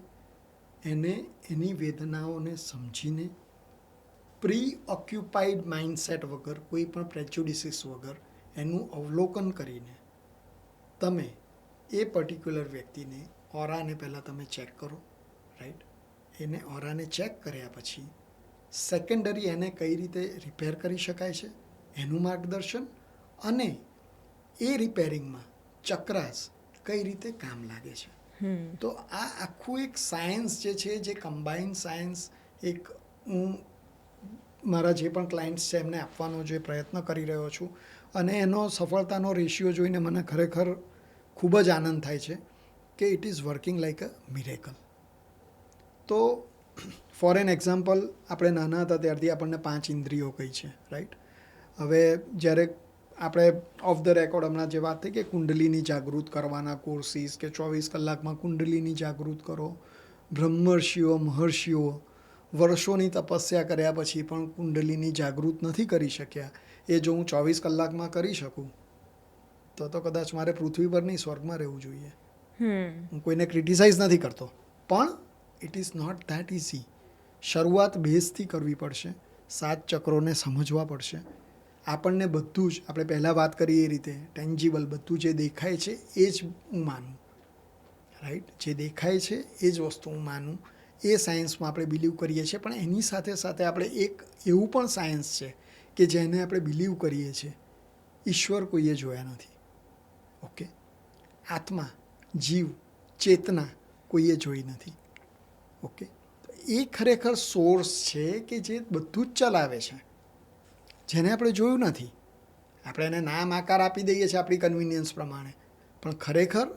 S2: એને એની વેદનાઓને સમજીને, પ્રી ઓક્યુપાઈડ માઇન્ડસેટ વગર, કોઈ પણ પ્રેજ્યુડિસીસ વગર એનું અવલોકન કરીને તમે એ પર્ટિક્યુલર વ્યક્તિને ઓરાને પહેલાં તમે ચેક કરો. રાઈટ? એને ઓરાને ચેક કર્યા પછી સેકન્ડરી એને કઈ રીતે રિપેર કરી શકાય છે એનું માર્ગદર્શન, અને એ રિપેરિંગમાં ચક્રાસ કઈ રીતે કામ લાગે છે. તો આ આખું એક સાયન્સ જે છે, જે કમ્બાઇન્ડ સાયન્સ એક હું મારા જે પણ ક્લાયન્ટ્સ છે એમને આપવાનો જે પ્રયત્ન કરી રહ્યો છું, અને એનો સફળતાનો રેશિયો જોઈને મને ખરેખર ખૂબ જ આનંદ થાય છે કે it is working like a miracle. તો ફોર એન એક્ઝામ્પલ, આપણે નાના હતા ત્યારથી આપણને 5 ઇન્દ્રિયો કઈ છે, રાઈટ? હવે જ્યારે આપણે ઓફ ધ રેકોર્ડ હમણાં જે વાત થઈ કે કુંડલીની જાગૃત કરવાના કોર્સિસ, કે 24 કલાકમાં કુંડલીની જાગૃત કરો, બ્રહ્મર્ષિઓ મહર્ષિઓ વર્ષોની તપસ્યા કર્યા પછી પણ કુંડલીની જાગૃત નથી કરી શક્યા. એ જો હું 24 કલાકમાં કરી શકું તો કદાચ મારે પૃથ્વી પર નહીં, સ્વર્ગમાં રહેવું જોઈએ. હું કોઈને ક્રિટિસાઇઝ નથી કરતો, પણ it is not that easy. શરૂઆત બેઝથી કરવી પડશે, 7 ચક્રોને સમજવા પડશે. આપણને બધું જ, આપણે પહેલાં વાત કરી એ રીતે ટેન્જિબલ, બધું જે દેખાય છે એ જ હું માનું, રાઈટ? જે દેખાય છે એ જ વસ્તુ હું માનું, એ સાયન્સમાં આપણે બિલીવ કરીએ છીએ. પણ એની સાથે સાથે આપણે એક એવું પણ સાયન્સ છે કે જેને આપણે બિલીવ કરીએ છીએ, ઈશ્વર કોઈએ જોયા નથી. ઓકે, આત્મા, જીવ, ચેતના કોઈએ જોઈ નથી. ઓકે, એ ખરેખર સોર્સ છે કે જે બધું જ ચલાવે છે, જેને આપણે જોયું નથી. આપણે એને નામ આકાર આપી દઈએ છીએ આપણી કન્વિનિયન્સ પ્રમાણે, પણ ખરેખર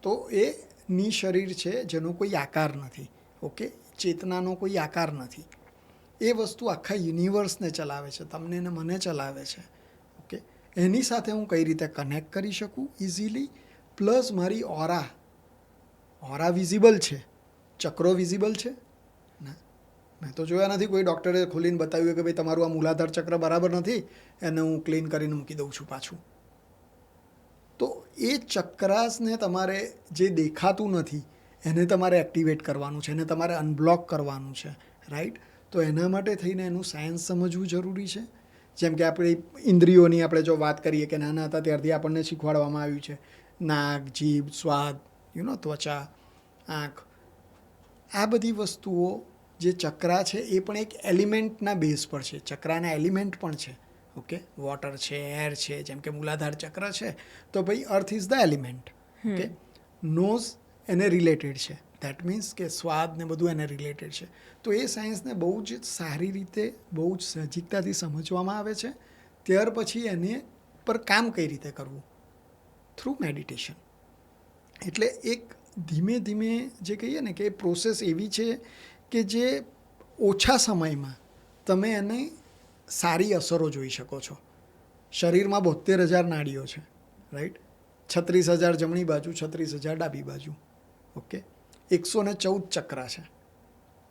S2: તો એ નિશરીર છે, જેનો કોઈ આકાર નથી. ઓકે, ચેતનાનો કોઈ આકાર નથી. એ વસ્તુ આખા યુનિવર્સને ચલાવે છે, તમને ને મને ચલાવે છે. ઓકે, એની સાથે હું કઈ રીતે કનેક્ટ કરી શકું ઇઝીલી, પ્લસ મારી ઓરા વિઝિબલ છે, ચક્રો વિઝિબલ છે? ના, મેં તો જોયા નથી કોઈ ડૉક્ટરે ખોલીને બતાવ્યું કે ભાઈ તમારું આ મૂલાધાર ચક્ર બરાબર નથી, એને હું ક્લીન કરીને મૂકી દઉં છું પાછું. તો એ ચક્રાસને તમારે, જે દેખાતું નથી એને તમારે એક્ટિવેટ કરવાનું છે, એને તમારે અનબ્લોક કરવાનું છે, રાઈટ? તો એના માટે થઈને એનું સાયન્સ સમજવું જરૂરી છે. જેમ કે આપણી ઇન્દ્રિયોની આપણે જો વાત કરીએ કે નાના હતા ત્યારથી આપણને શીખવાડવામાં આવ્યું છે, નાક, જીભ, સ્વાદ, ત્વચા, આંખ, આ બધી વસ્તુઓ જે ચક્રા છે એ પણ એક એલિમેન્ટના બેઝ પર છે. ચક્રાના એલિમેન્ટ પણ છે. ઓકે, વોટર છે, એર છે. જેમ કે મૂલાધાર ચક્ર છે તો ભાઈ earth is the element. Okay, nose એને રિલેટેડ છે, દેટ મીન્સ કે સ્વાદ ને બધું એને રિલેટેડ છે. તો એ સાયન્સને બહુ જ સારી રીતે, બહુ જ સજીકતાથી સમજવામાં આવે છે. ત્યાર પછી એને પર કામ કઈ રીતે કરવું, થ્રુ મેડિટેશન. એટલે એક ધીમે ધીમે જે કહીએ ને કે પ્રોસેસ એવી છે કે જે ઓછા સમયમાં તમે એને સારી અસરો જોઈ શકો છો. શરીરમાં 72,000 નાડીઓ છે, રાઈટ? 36,000 જમણી બાજુ, 36,000 ડાબી બાજુ. ઓકે, 114 ચક્ર છે,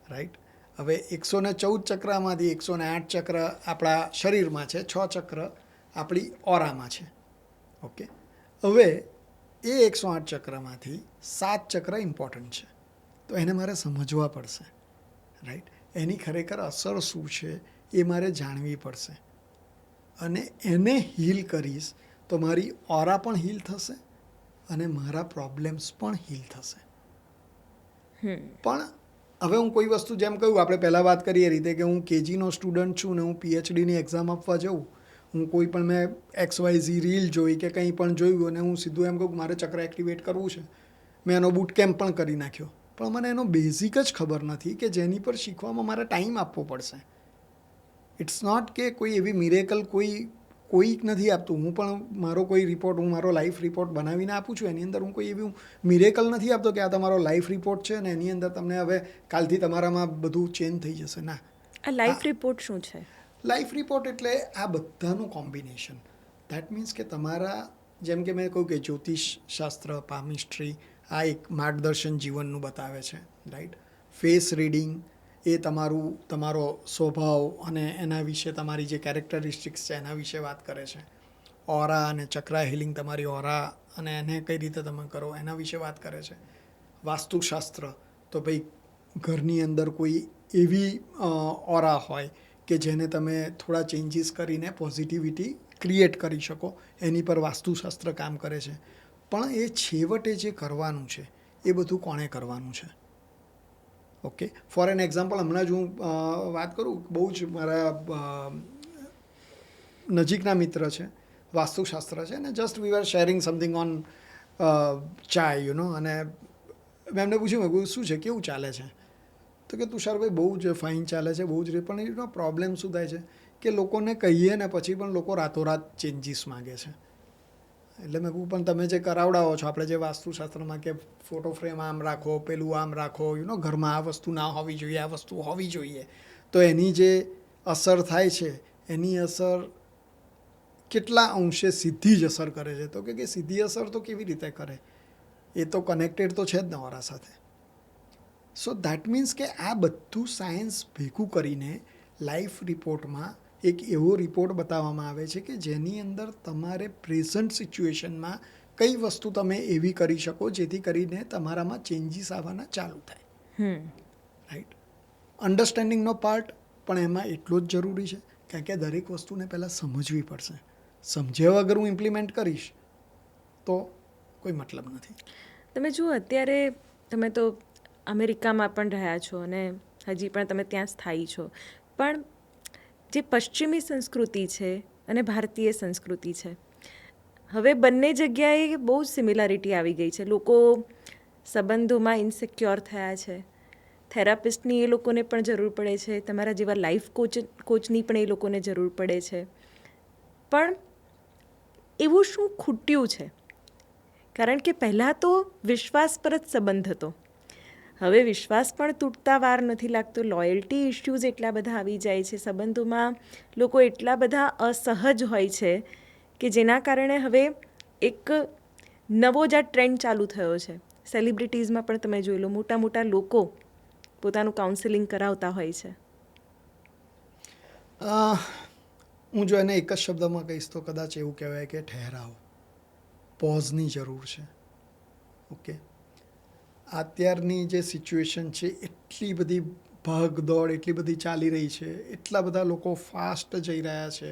S2: રાઈટ? હવે 114 ચક્રમાંથી 108 ચક્ર આપણા શરીરમાં છે, 6 ચક્ર આપણી ઓરામાં છે. ઓકે, હવે એ 108 ચક્રમાંથી 7 ચક્ર ઇમ્પોર્ટન્ટ છે, તો એને મારે સમજવા પડશે, રાઈટ? એની ખરેખર અસર શું છે એ મારે જાણવી પડશે, અને એને હીલ કરીશ તો મારી ઓરા પણ હીલ થશે અને મારા પ્રોબ્લેમ્સ પણ હીલ થશે. પણ હવે હું કોઈ વસ્તુ, જેમ કહ્યું આપણે પહેલાં વાત કરીએ રીતે કે હું કેજીનો સ્ટુડન્ટ છું ને હું પીએચડીની એક્ઝામ આપવા જાઉં, હું કોઈ પણ મેં XYZ રીલ જોઈ કે કંઈ પણ જોયું અને હું સીધું એમ કહું કે મારે ચક્ર એક્ટિવેટ કરવું છે, મેં એનો બૂટ કેમ્પ પણ કરી નાખ્યો, પણ મને એનો બેઝિક જ ખબર નથી કે જેની પર શીખવામાં મારે ટાઈમ આપવો પડશે. ઇટ્સ નોટ કે કોઈ એવી મિરેકલ કોઈ નથી આપતું. હું પણ મારો કોઈ રિપોર્ટ, હું મારો લાઈફ રિપોર્ટ બનાવીને આપું છું, એની અંદર હું કોઈ એવી મિરેકલ નથી આપતો કે આ તમારો લાઈફ રિપોર્ટ છે ને એની અંદર તમને હવે કાલથી તમારામાં બધું ચેન્જ થઈ જશે. ના.
S1: આ લાઈફ રિપોર્ટ શું છે?
S2: લાઈફ રિપોર્ટ એટલે આ બધાનું કોમ્બિનેશન. દેટ મીન્સ કે તમારા, જેમ કે મેં કહ્યું કે જ્યોતિષ શાસ્ત્ર, પામિસ્ટ્રી, આ એક માર્ગદર્શન જીવનનું બતાવે છે, રાઈટ? ફેસ રીડિંગ એ તમારો સ્વભાવ અને એના વિશે, તમારી જે કેરેક્ટરિસ્ટિક્સ છે એના વિશે વાત કરે છે. ઓરા અને ચક્રા હિલિંગ, તમારી ઓરા અને એને કઈ રીતે તમે કરો એના વિશે વાત કરે છે. વાસ્તુશાસ્ત્ર, તો ભાઈ ઘરની અંદર કોઈ એવી ઓરા હોય કે જેને તમે થોડા ચેન્જીસ કરીને પોઝિટિવિટી ક્રિએટ કરી શકો, એની પર વાસ્તુશાસ્ત્ર કામ કરે છે. પણ એ છેવટે જે કરવાનું છે એ બધું કોણે કરવાનું છે? ઓકે, ફોર એન એક્ઝામ્પલ હમણાં જ હું વાત કરું, બહુ જ મારા નજીકના મિત્ર છે, વાસ્તુશાસ્ત્ર છે, અને just we are sharing something on ચાય અને મેં એમને પૂછ્યું, મેં કહ્યું શું છે, કેવું ચાલે છે? તો કે તુષારભાઈ બહુ જ ફાઇન ચાલે છે, બહુ જ પણ પ્રોબ્લેમ શું થાય છે કે લોકોને કહીએ ને પછી પણ લોકો રાતોરાત ચેન્જીસ માગે છે. એટલે મેં કહું પણ તમે જે કરાવડાવો છો, આપણે જે વાસ્તુશાસ્ત્રમાં કે ફોટો ફ્રેમ આમ રાખો, પેલું આમ રાખો, ઘરમાં આ વસ્તુ ના હોવી જોઈએ, આ વસ્તુ હોવી જોઈએ, તો એની જે અસર થાય છે એની અસર કેટલા અંશે સીધી જ અસર કરે છે? તો કે સીધી અસર તો કેવી રીતે કરે, એ તો કનેક્ટેડ તો છે જ નવારા સાથે. સો દેટ મીન્સ કે આ બધું સાયન્સ ભેગું કરીને લાઈફ રિપોર્ટમાં એક એવો રિપોર્ટ બતાવવામાં આવે છે કે જેની અંદર તમારે પ્રેઝન્ટ સિચ્યુએશનમાં કઈ વસ્તુ તમે એવી કરી શકો જેથી કરીને તમારામાં ચેન્જીસ આવવાના ચાલુ થાય. રાઈટ. અન્ડરસ્ટેન્ડિંગનો પાર્ટ પણ એમાં એટલો જ જરૂરી છે, કારણ કે દરેક વસ્તુને પહેલાં સમજવી પડશે. સમજ્યા વગર હું ઇમ્પ્લિમેન્ટ કરીશ તો કોઈ મતલબ નથી.
S1: તમે જુઓ, અત્યારે તમે તો અમેરિકામાં પણ રહ્યા છો અને હજી પણ તમે ત્યાં સ્થાયી છો, પણ જે પશ્ચિમી સંસ્કૃતિ છે અને ભારતીય સંસ્કૃતિ છે, હવે બંને જગ્યાએ બહુ જ સિમિલારિટી આવી ગઈ છે. લોકો સંબંધોમાં ઇન્સિક્યોર થયા છે. થેરાપિસ્ટની એ લોકોને પણ જરૂર પડે છે, તમારા જેવા લાઈફ કોચની પણ એ લોકોને જરૂર પડે છે. પણ એવું શું ખૂટ્યું છે? કારણ કે પહેલાં તો વિશ્વાસ પર જ સંબંધ હતો. હવે વિશ્વાસ પણ તૂટતા વાર નથી લાગતો. લોયલ્ટી ઇશ્યુઝ એટલા બધા આવી જાય છે સંબંધોમાં, લોકો એટલા બધા અસહજ હોય છે કે જેના કારણે હવે એક નવો જ આ ટ્રેન્ડ ચાલુ થયો છે. સેલિબ્રિટીઝમાં પણ તમે જોઈ લો, મોટા મોટા લોકો પોતાનું કાઉન્સેલિંગ કરાવતા હોય છે.
S2: હું જો એને એક જ શબ્દમાં કહીશ તો કદાચ એવું કહેવાય કે ઠહેરાવ, પોઝની જરૂર છે. ઓકે, અત્યારની જે સિચ્યુએશન છે, એટલી બધી ભાગદોડ એટલી બધી ચાલી રહી છે, એટલા બધા લોકો ફાસ્ટ જઈ રહ્યા છે.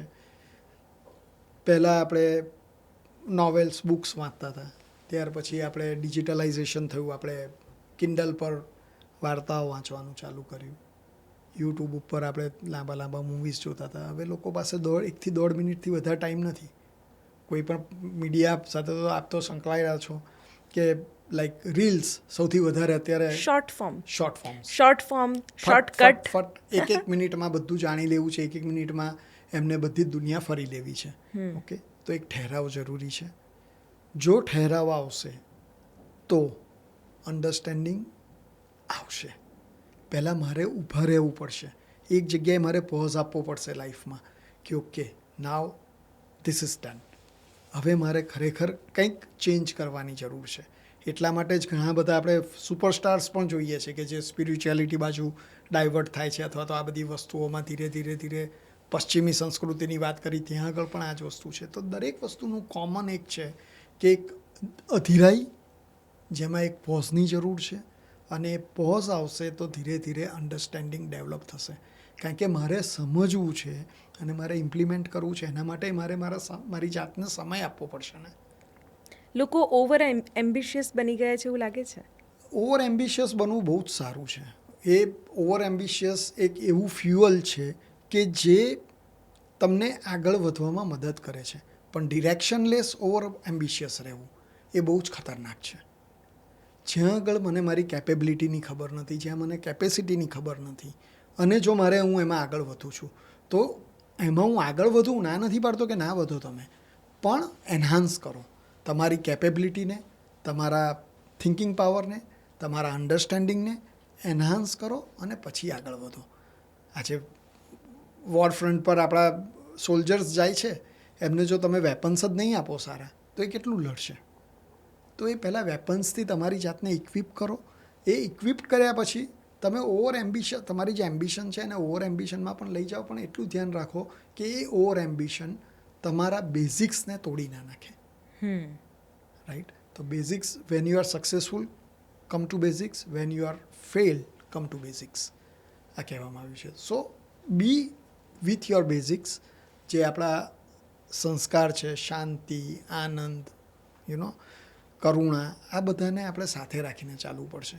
S2: પહેલાં આપણે નોવેલ્સ, બુક્સ વાંચતા હતા, ત્યાર પછી આપણે ડિજિટલાઇઝેશન થયું, આપણે કિન્ડલ પર વાર્તાઓ વાંચવાનું ચાલુ કર્યું, યુટ્યુબ ઉપર આપણે લાંબા લાંબા મૂવીઝ જોતા હતા. હવે લોકો પાસે 1 થી 1.5 મિનિટથી વધારે ટાઈમ નથી. કોઈ પણ મીડિયા સાથે તો આપ તો સંકળાયેલા છો કે લાઈક રીલ્સ સૌથી વધારે અત્યારે
S1: શોર્ટ ફોર્મ,
S2: શોર્ટકટ,
S1: શોર્ટકટ.
S2: એક મિનિટમાં બધું જાણી લેવું છે, એક મિનિટમાં એમને બધી દુનિયા ફરી લેવી છે. ઓકે, તો એક ઠહેરાવ જરૂરી છે. જો ઠહેરાવ આવશે તો અન્ડરસ્ટેન્ડિંગ આવશે. પહેલાં મારે ઊભા રહેવું પડશે, એક જગ્યાએ મારે પોઝ આપવો પડશે લાઈફમાં કે okay now this is done. હવે મારે ખરેખર કંઈક ચેન્જ કરવાની જરૂર છે. એટલા માટે જ ઘણા બધા આપણે સુપરસ્ટાર્સ પણ જોઈએ છે કે જે સ્પિરિચ્યુઆલિટી બાજુ ડાયવર્ટ થાય છે, અથવા તો આ બધી વસ્તુઓમાં ધીરે ધીરે ધીરે પશ્ચિમી સંસ્કૃતિની વાત કરી, ત્યાં આગળ પણ આ જ વસ્તુ છે. તો દરેક વસ્તુનું કોમન એક છે કે એક અધીરાઈ, જેમાં એક પોઝની જરૂર છે, અને પોઝ આવશે તો ધીરે ધીરે અન્ડરસ્ટેન્ડિંગ ડેવલપ થશે. કારણ કે મારે સમજવું છે અને મારે ઇમ્પ્લિમેન્ટ કરવું છે, એના માટે મારે મારી જાતને સમય આપવો પડશે ને.
S1: લોકો ઓવર એમ્બિશિયસ બની ગયા છે એવું લાગે છે.
S2: ઓવર એમ્બિશિયસ બનવું બહુ જ સારું છે. એ ઓવર એમ્બિશિયસ એક એવું ફ્યુઅલ છે કે જે તમને આગળ વધવામાં મદદ કરે છે, પણ ડિરેક્શનલેસ ઓવર એમ્બિશિયસ રહેવું એ બહુ જ ખતરનાક છે. જ્યાં આગળ મને મારી કેપેબિલિટીની ખબર નથી, જ્યાં મને કેપેસિટીની ખબર નથી, અને જો મારે હું એમાં આગળ વધું છું તો એમાં હું આગળ વધું, ના નથી પાડતો કે ના વધો તમે, પણ એન્હાન્સ કરો તમારી કેપેબિલિટીને, તમારા થિંકિંગ પાવરને, તમારા અન્ડરસ્ટેન્ડિંગને એન્હાન્સ કરો અને પછી આગળ વધો. આજે વોર ફ્રન્ટ પર આપણા સોલ્જર્સ જાય છે, એમને જો તમે વેપન્સ જ નહીં આપો સારા તો એ કેટલું લડશે? તો એ પહેલાં વેપન્સથી તમારી જાતને ઇક્વિપ કરો. એ ઇક્વિપ કર્યા પછી તમે ઓવર એમ્બિશન, તમારી જે એમ્બિશન છે એને ઓવર એમ્બિશનમાં પણ લઈ જાઓ, પણ એટલું ધ્યાન રાખો કે એ ઓવર એમ્બિશન તમારા બેઝિક્સને તોડી ના નાખે. રાઈટ? તો basics, when you are successful come to basics, when you are fail come to basics, આ કહેવામાં આવ્યું છે. So be with your basics. જે આપણા સંસ્કાર છે, શાંતિ, આનંદ, કરુણા, આ બધાને આપણે સાથે રાખીને ચાલવું પડશે.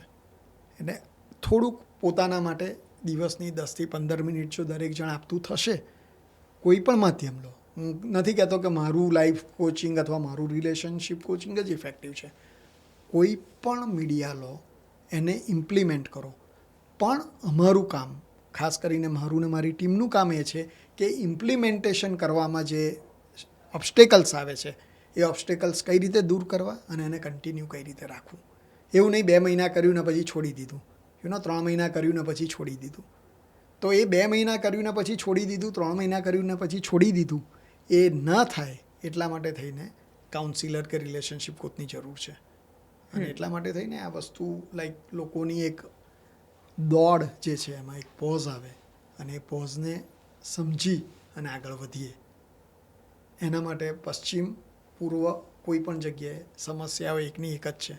S2: એટલે થોડુંક પોતાના માટે દિવસની 10થી 15 મિનિટ જો દરેક જણ આપતું થશે, કોઈ પણ માધ્યમ લો, હું નથી કહેતો કે મારું લાઈફ કોચિંગ અથવા મારું રિલેશનશિપ કોચિંગ જ ઇફેક્ટિવ છે, કોઈ પણ મીડિયા લો, એને ઇમ્પ્લિમેન્ટ કરો. પણ અમારું કામ, ખાસ કરીને મારું ને મારી ટીમનું કામ એ છે કે ઇમ્પ્લિમેન્ટેશન કરવામાં જે ઓબ્સ્ટેકલ્સ આવે છે એ ઓબ્સ્ટેકલ્સ કઈ રીતે દૂર કરવા અને એને કન્ટિન્યુ કઈ રીતે રાખવું. એવું નહીં 2 મહિના કર્યું ને પછી છોડી દીધું, 3 મહિના કર્યું ને પછી છોડી દીધું. તો એ 2 મહિના કર્યું ને પછી છોડી દીધું, 3 મહિના કર્યું ને પછી છોડી દીધું, એ ન થાય એટલા માટે થઈને કાઉન્સિલર કે રિલેશનશિપ કોચની જરૂર છે. અને એટલા માટે થઈને આ વસ્તુ લાઈક લોકોની એક દોડ જે છે એમાં એક પોઝ આવે અને એ પોઝને સમજી અને આગળ વધીએ. એના માટે પશ્ચિમ પૂર્વ કોઈ પણ જગ્યાએ સમસ્યાઓ એકની એક જ છે,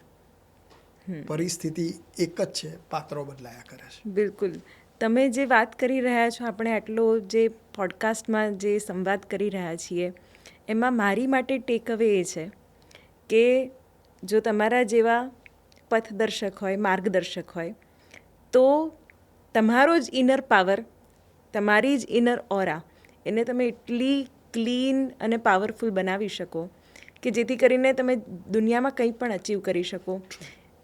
S2: પરિસ્થિતિ એક જ છે, પાત્રો બદલાયા કરે છે.
S1: બિલકુલ. તમે જે વાત કરી રહ્યા છો, આપણે આટલો જે પોડકાસ્ટમાં જે સંવાદ કરી રહ્યા છીએ, એમાં મારી માટે ટેક અવે એ છે કે જો તમારા જેવા પથદર્શક હોય, માર્ગદર્શક હોય, તો તમારો જ ઇનર પાવર, તમારી જ ઇનર ઓરા, એને તમે એટલી ક્લીન અને પાવરફુલ બનાવી શકો કે જેથી કરીને તમે દુનિયામાં કંઈ પણ અચીવ કરી શકો.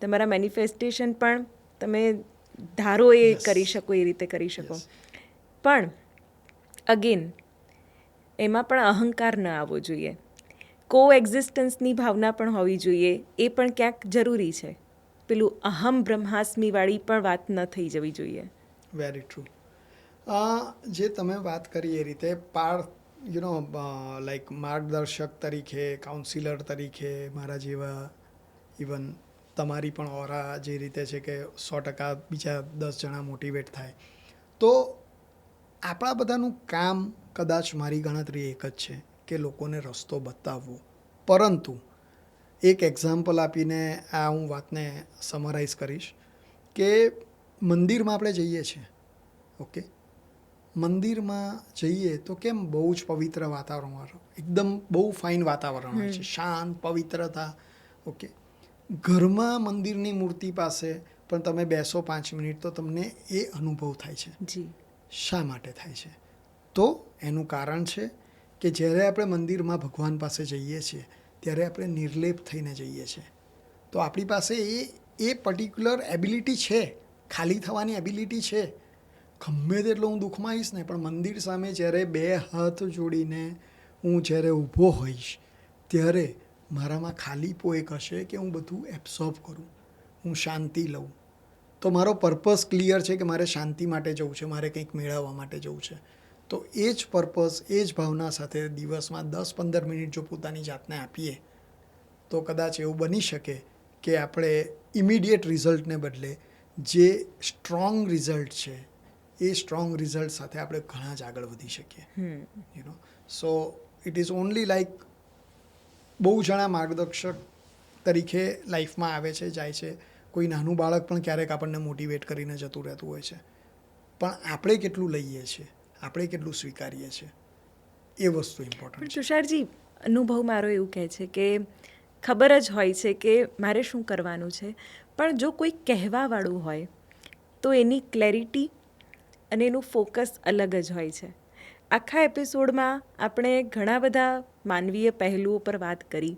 S1: તમારા મેનિફેસ્ટેશન પણ તમે ધારો એ કરી શકો, એ રીતે કરી શકો. પણ અગેન એમાં પણ અહંકાર ન આવવો જોઈએ, કો એક્ઝિસ્ટન્સની ભાવના પણ હોવી જોઈએ, એ પણ ક્યાંક જરૂરી છે. પેલું અહમ બ્રહ્માસ્મિવાળી પણ વાત ન થઈ જવી જોઈએ.
S2: Very true. જે તમે વાત કરી એ રીતે લાઈક માર્ગદર્શક તરીકે, કાઉન્સિલર તરીકે, મારા જેવા ઇવન તમારી પણ ઓરા જે રીતે છે કે 100% બીજા 10 જણા મોટિવેટ થાય, તો આપણા બધાનું કામ કદાચ મારી ગણતરી એક જ છે કે લોકોને રસ્તો બતાવવો. પરંતુ એક એક્ઝામ્પલ આપીને આ હું વાતને સમરાઇઝ કરીશ કે મંદિરમાં આપણે જઈએ છીએ, ઓકે, મંદિરમાં જઈએ તો કેમ બહુ જ પવિત્ર વાતાવરણ હોય, એકદમ બહુ ફાઇન વાતાવરણ હોય છે, શાંત, પવિત્રતા, ઓકે. ઘરમાં મંદિરની મૂર્તિ પાસે પણ તમે બેસો 5 મિનિટ તો તમને એ અનુભવ થાય છે.
S1: જી.
S2: શા માટે થાય છે? તો એનું કારણ છે કે જ્યારે આપણે મંદિરમાં ભગવાન પાસે જઈએ છીએ ત્યારે આપણે નિર્લેપ થઈને જઈએ છીએ. તો આપણી પાસે એ પર્ટિક્યુલર એબિલિટી છે, ખાલી થવાની એબિલિટી છે. ગમે તેટલો હું દુઃખમાં આવીશ ને, પણ મંદિર સામે જ્યારે 2 હાથ જોડીને હું જ્યારે ઊભો હોઈશ ત્યારે મારામાં ખાલીપો એક હશે કે હું બધું એબ્સોર્બ કરું, હું શાંતિ લઉં. તો મારો પર્પઝ ક્લિયર છે કે મારે શાંતિ માટે જવું છે, મારે કંઈક મેળવવા માટે જવું છે. તો એ જ પર્પઝ, એ જ ભાવના સાથે દિવસમાં 10-15 મિનિટ જો પોતાની જાતને આપીએ તો કદાચ એવું બની શકે કે આપણે ઇમિડિયેટ રિઝલ્ટને બદલે જે સ્ટ્રોંગ રિઝલ્ટ છે એ સ્ટ્રોંગ રિઝલ્ટ સાથે આપણે ઘણા જ આગળ વધી શકીએ. So it is only like બહુ જણા માર્ગદર્શક તરીકે લાઈફમાં આવે છે, જાય છે. કોઈ નાનું બાળક પણ ક્યારેક આપણને મોટિવેટ કરીને જતું રહેતું હોય છે, પણ આપણે કેટલું લઈએ છીએ, આપણે કેટલું સ્વીકારીએ છીએ, એ વસ્તુ ઇમ્પોર્ટન્ટ છે.
S1: તુષારજી, અનુભવ મારો એવું કહે છે કે ખબર જ હોય છે કે મારે શું કરવાનું છે, પણ જો કોઈ કહેવાવાળું હોય તો એની ક્લેરિટી અને એનું ફોકસ અલગ જ હોય છે. આખા એપિસોડમાં આપણે ઘણા બધા માનવીય પહેલુઓ પર વાત કરી.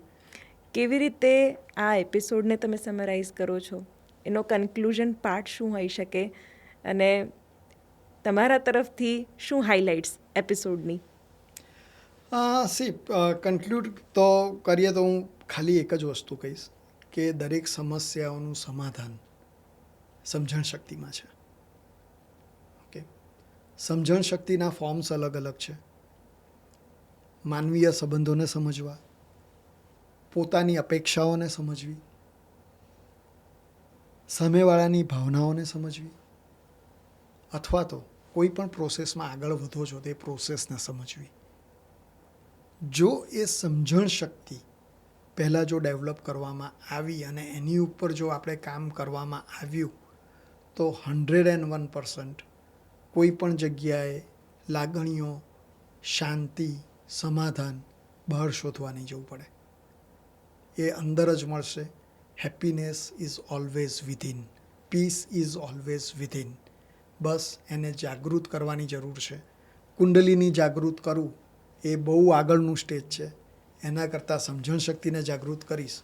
S1: કેવી રીતે આ એપિસોડને તમે સમરાઇઝ કરો છો, એનો કન્ક્લુઝન પાર્ટ શું હોઈ શકે, અને તમારા તરફથી શું હાઇલાઇટ્સ એપિસોડની?
S2: કન્ક્લુડ તો કરીએ તો હું ખાલી એક જ વસ્તુ કહીશ કે દરેક સમસ્યાઓનું સમાધાન સમજણ શક્તિમાં છે. ઓકે, સમજણ શક્તિના ફોર્મ્સ અલગ અલગ છે. માનવીય સંબંધોને સમજવા, પોતાની અપેક્ષાઓને સમજવી, સામેવાળાની ભાવનાઓને સમજવી, અથવા તો કોઈ પણ પ્રોસેસમાં આગળ વધો છો તે પ્રોસેસને સમજવી. જો એ સમજણ શક્તિ પહેલાં જો ડેવલપ કરવામાં આવી અને એની ઉપર જો આપણે કામ કરવામાં આવ્યું તો 101% કોઈ પણ જગ્યાએ લાગણીઓ, શાંતિ, સમાધાન બહાર શોધવા નહીં જવું પડે. એ અંદર જ મળશે. Happiness is always within. Peace is always within. બસ એને જાગૃત કરવાની જરૂર છે. કુંડલીની જાગૃત કરવું એ બહુ આગળનું સ્ટેજ છે. એના કરતાં સમજણ શક્તિને જાગૃત કરીશ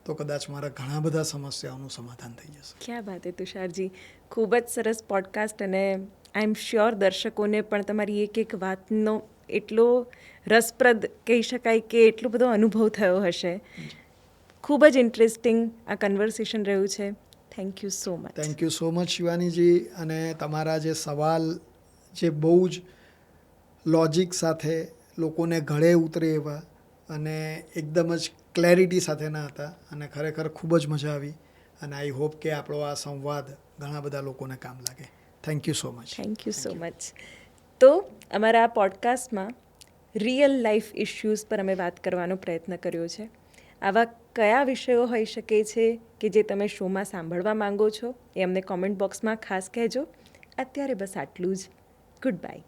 S2: તો કદાચ મારા ઘણા બધા સમસ્યાઓનું સમાધાન થઈ જશે.
S1: ક્યાં વાત હે તુષારજી, ખૂબ જ સરસ પોડકાસ્ટ, અને આઈ એમ શ્યોર દર્શકોને પણ તમારી એક એક વાતનો એટલો રસપ્રદ કહી શકાય કે એટલો બધો અનુભવ થયો હશે. ખૂબ જ ઇન્ટરેસ્ટિંગ આ કન્વર્સેશન રહ્યું છે. Thank you so much.
S2: Thank you so much Shivaniji. અને તમારા જે સવાલ જે બહુ જ લોજિક સાથે લોકોને ગળે ઉતરે એવા અને એકદમ જ ક્લેરિટી સાથેના હતા, અને ખરેખર ખૂબ જ મજા આવી. અને આઈ હોપ કે આપણો આ સંવાદ ઘણા બધા લોકોને કામ લાગે. Thank you so much.
S1: Thank you so much. તો અમારા આ પોડકાસ્ટમાં રિયલ લાઈફ ઇશ્યુઝ પર અમે વાત કરવાનો પ્રયત્ન કર્યો છે. આવા કયા વિષયો હોઈ શકે છે કે જે તમે શોમાં સાંભળવા માંગો છો, એ અમને કોમેન્ટ બોક્સમાં ખાસ કહેજો. અત્યારે બસ આટલું જ. Good bye.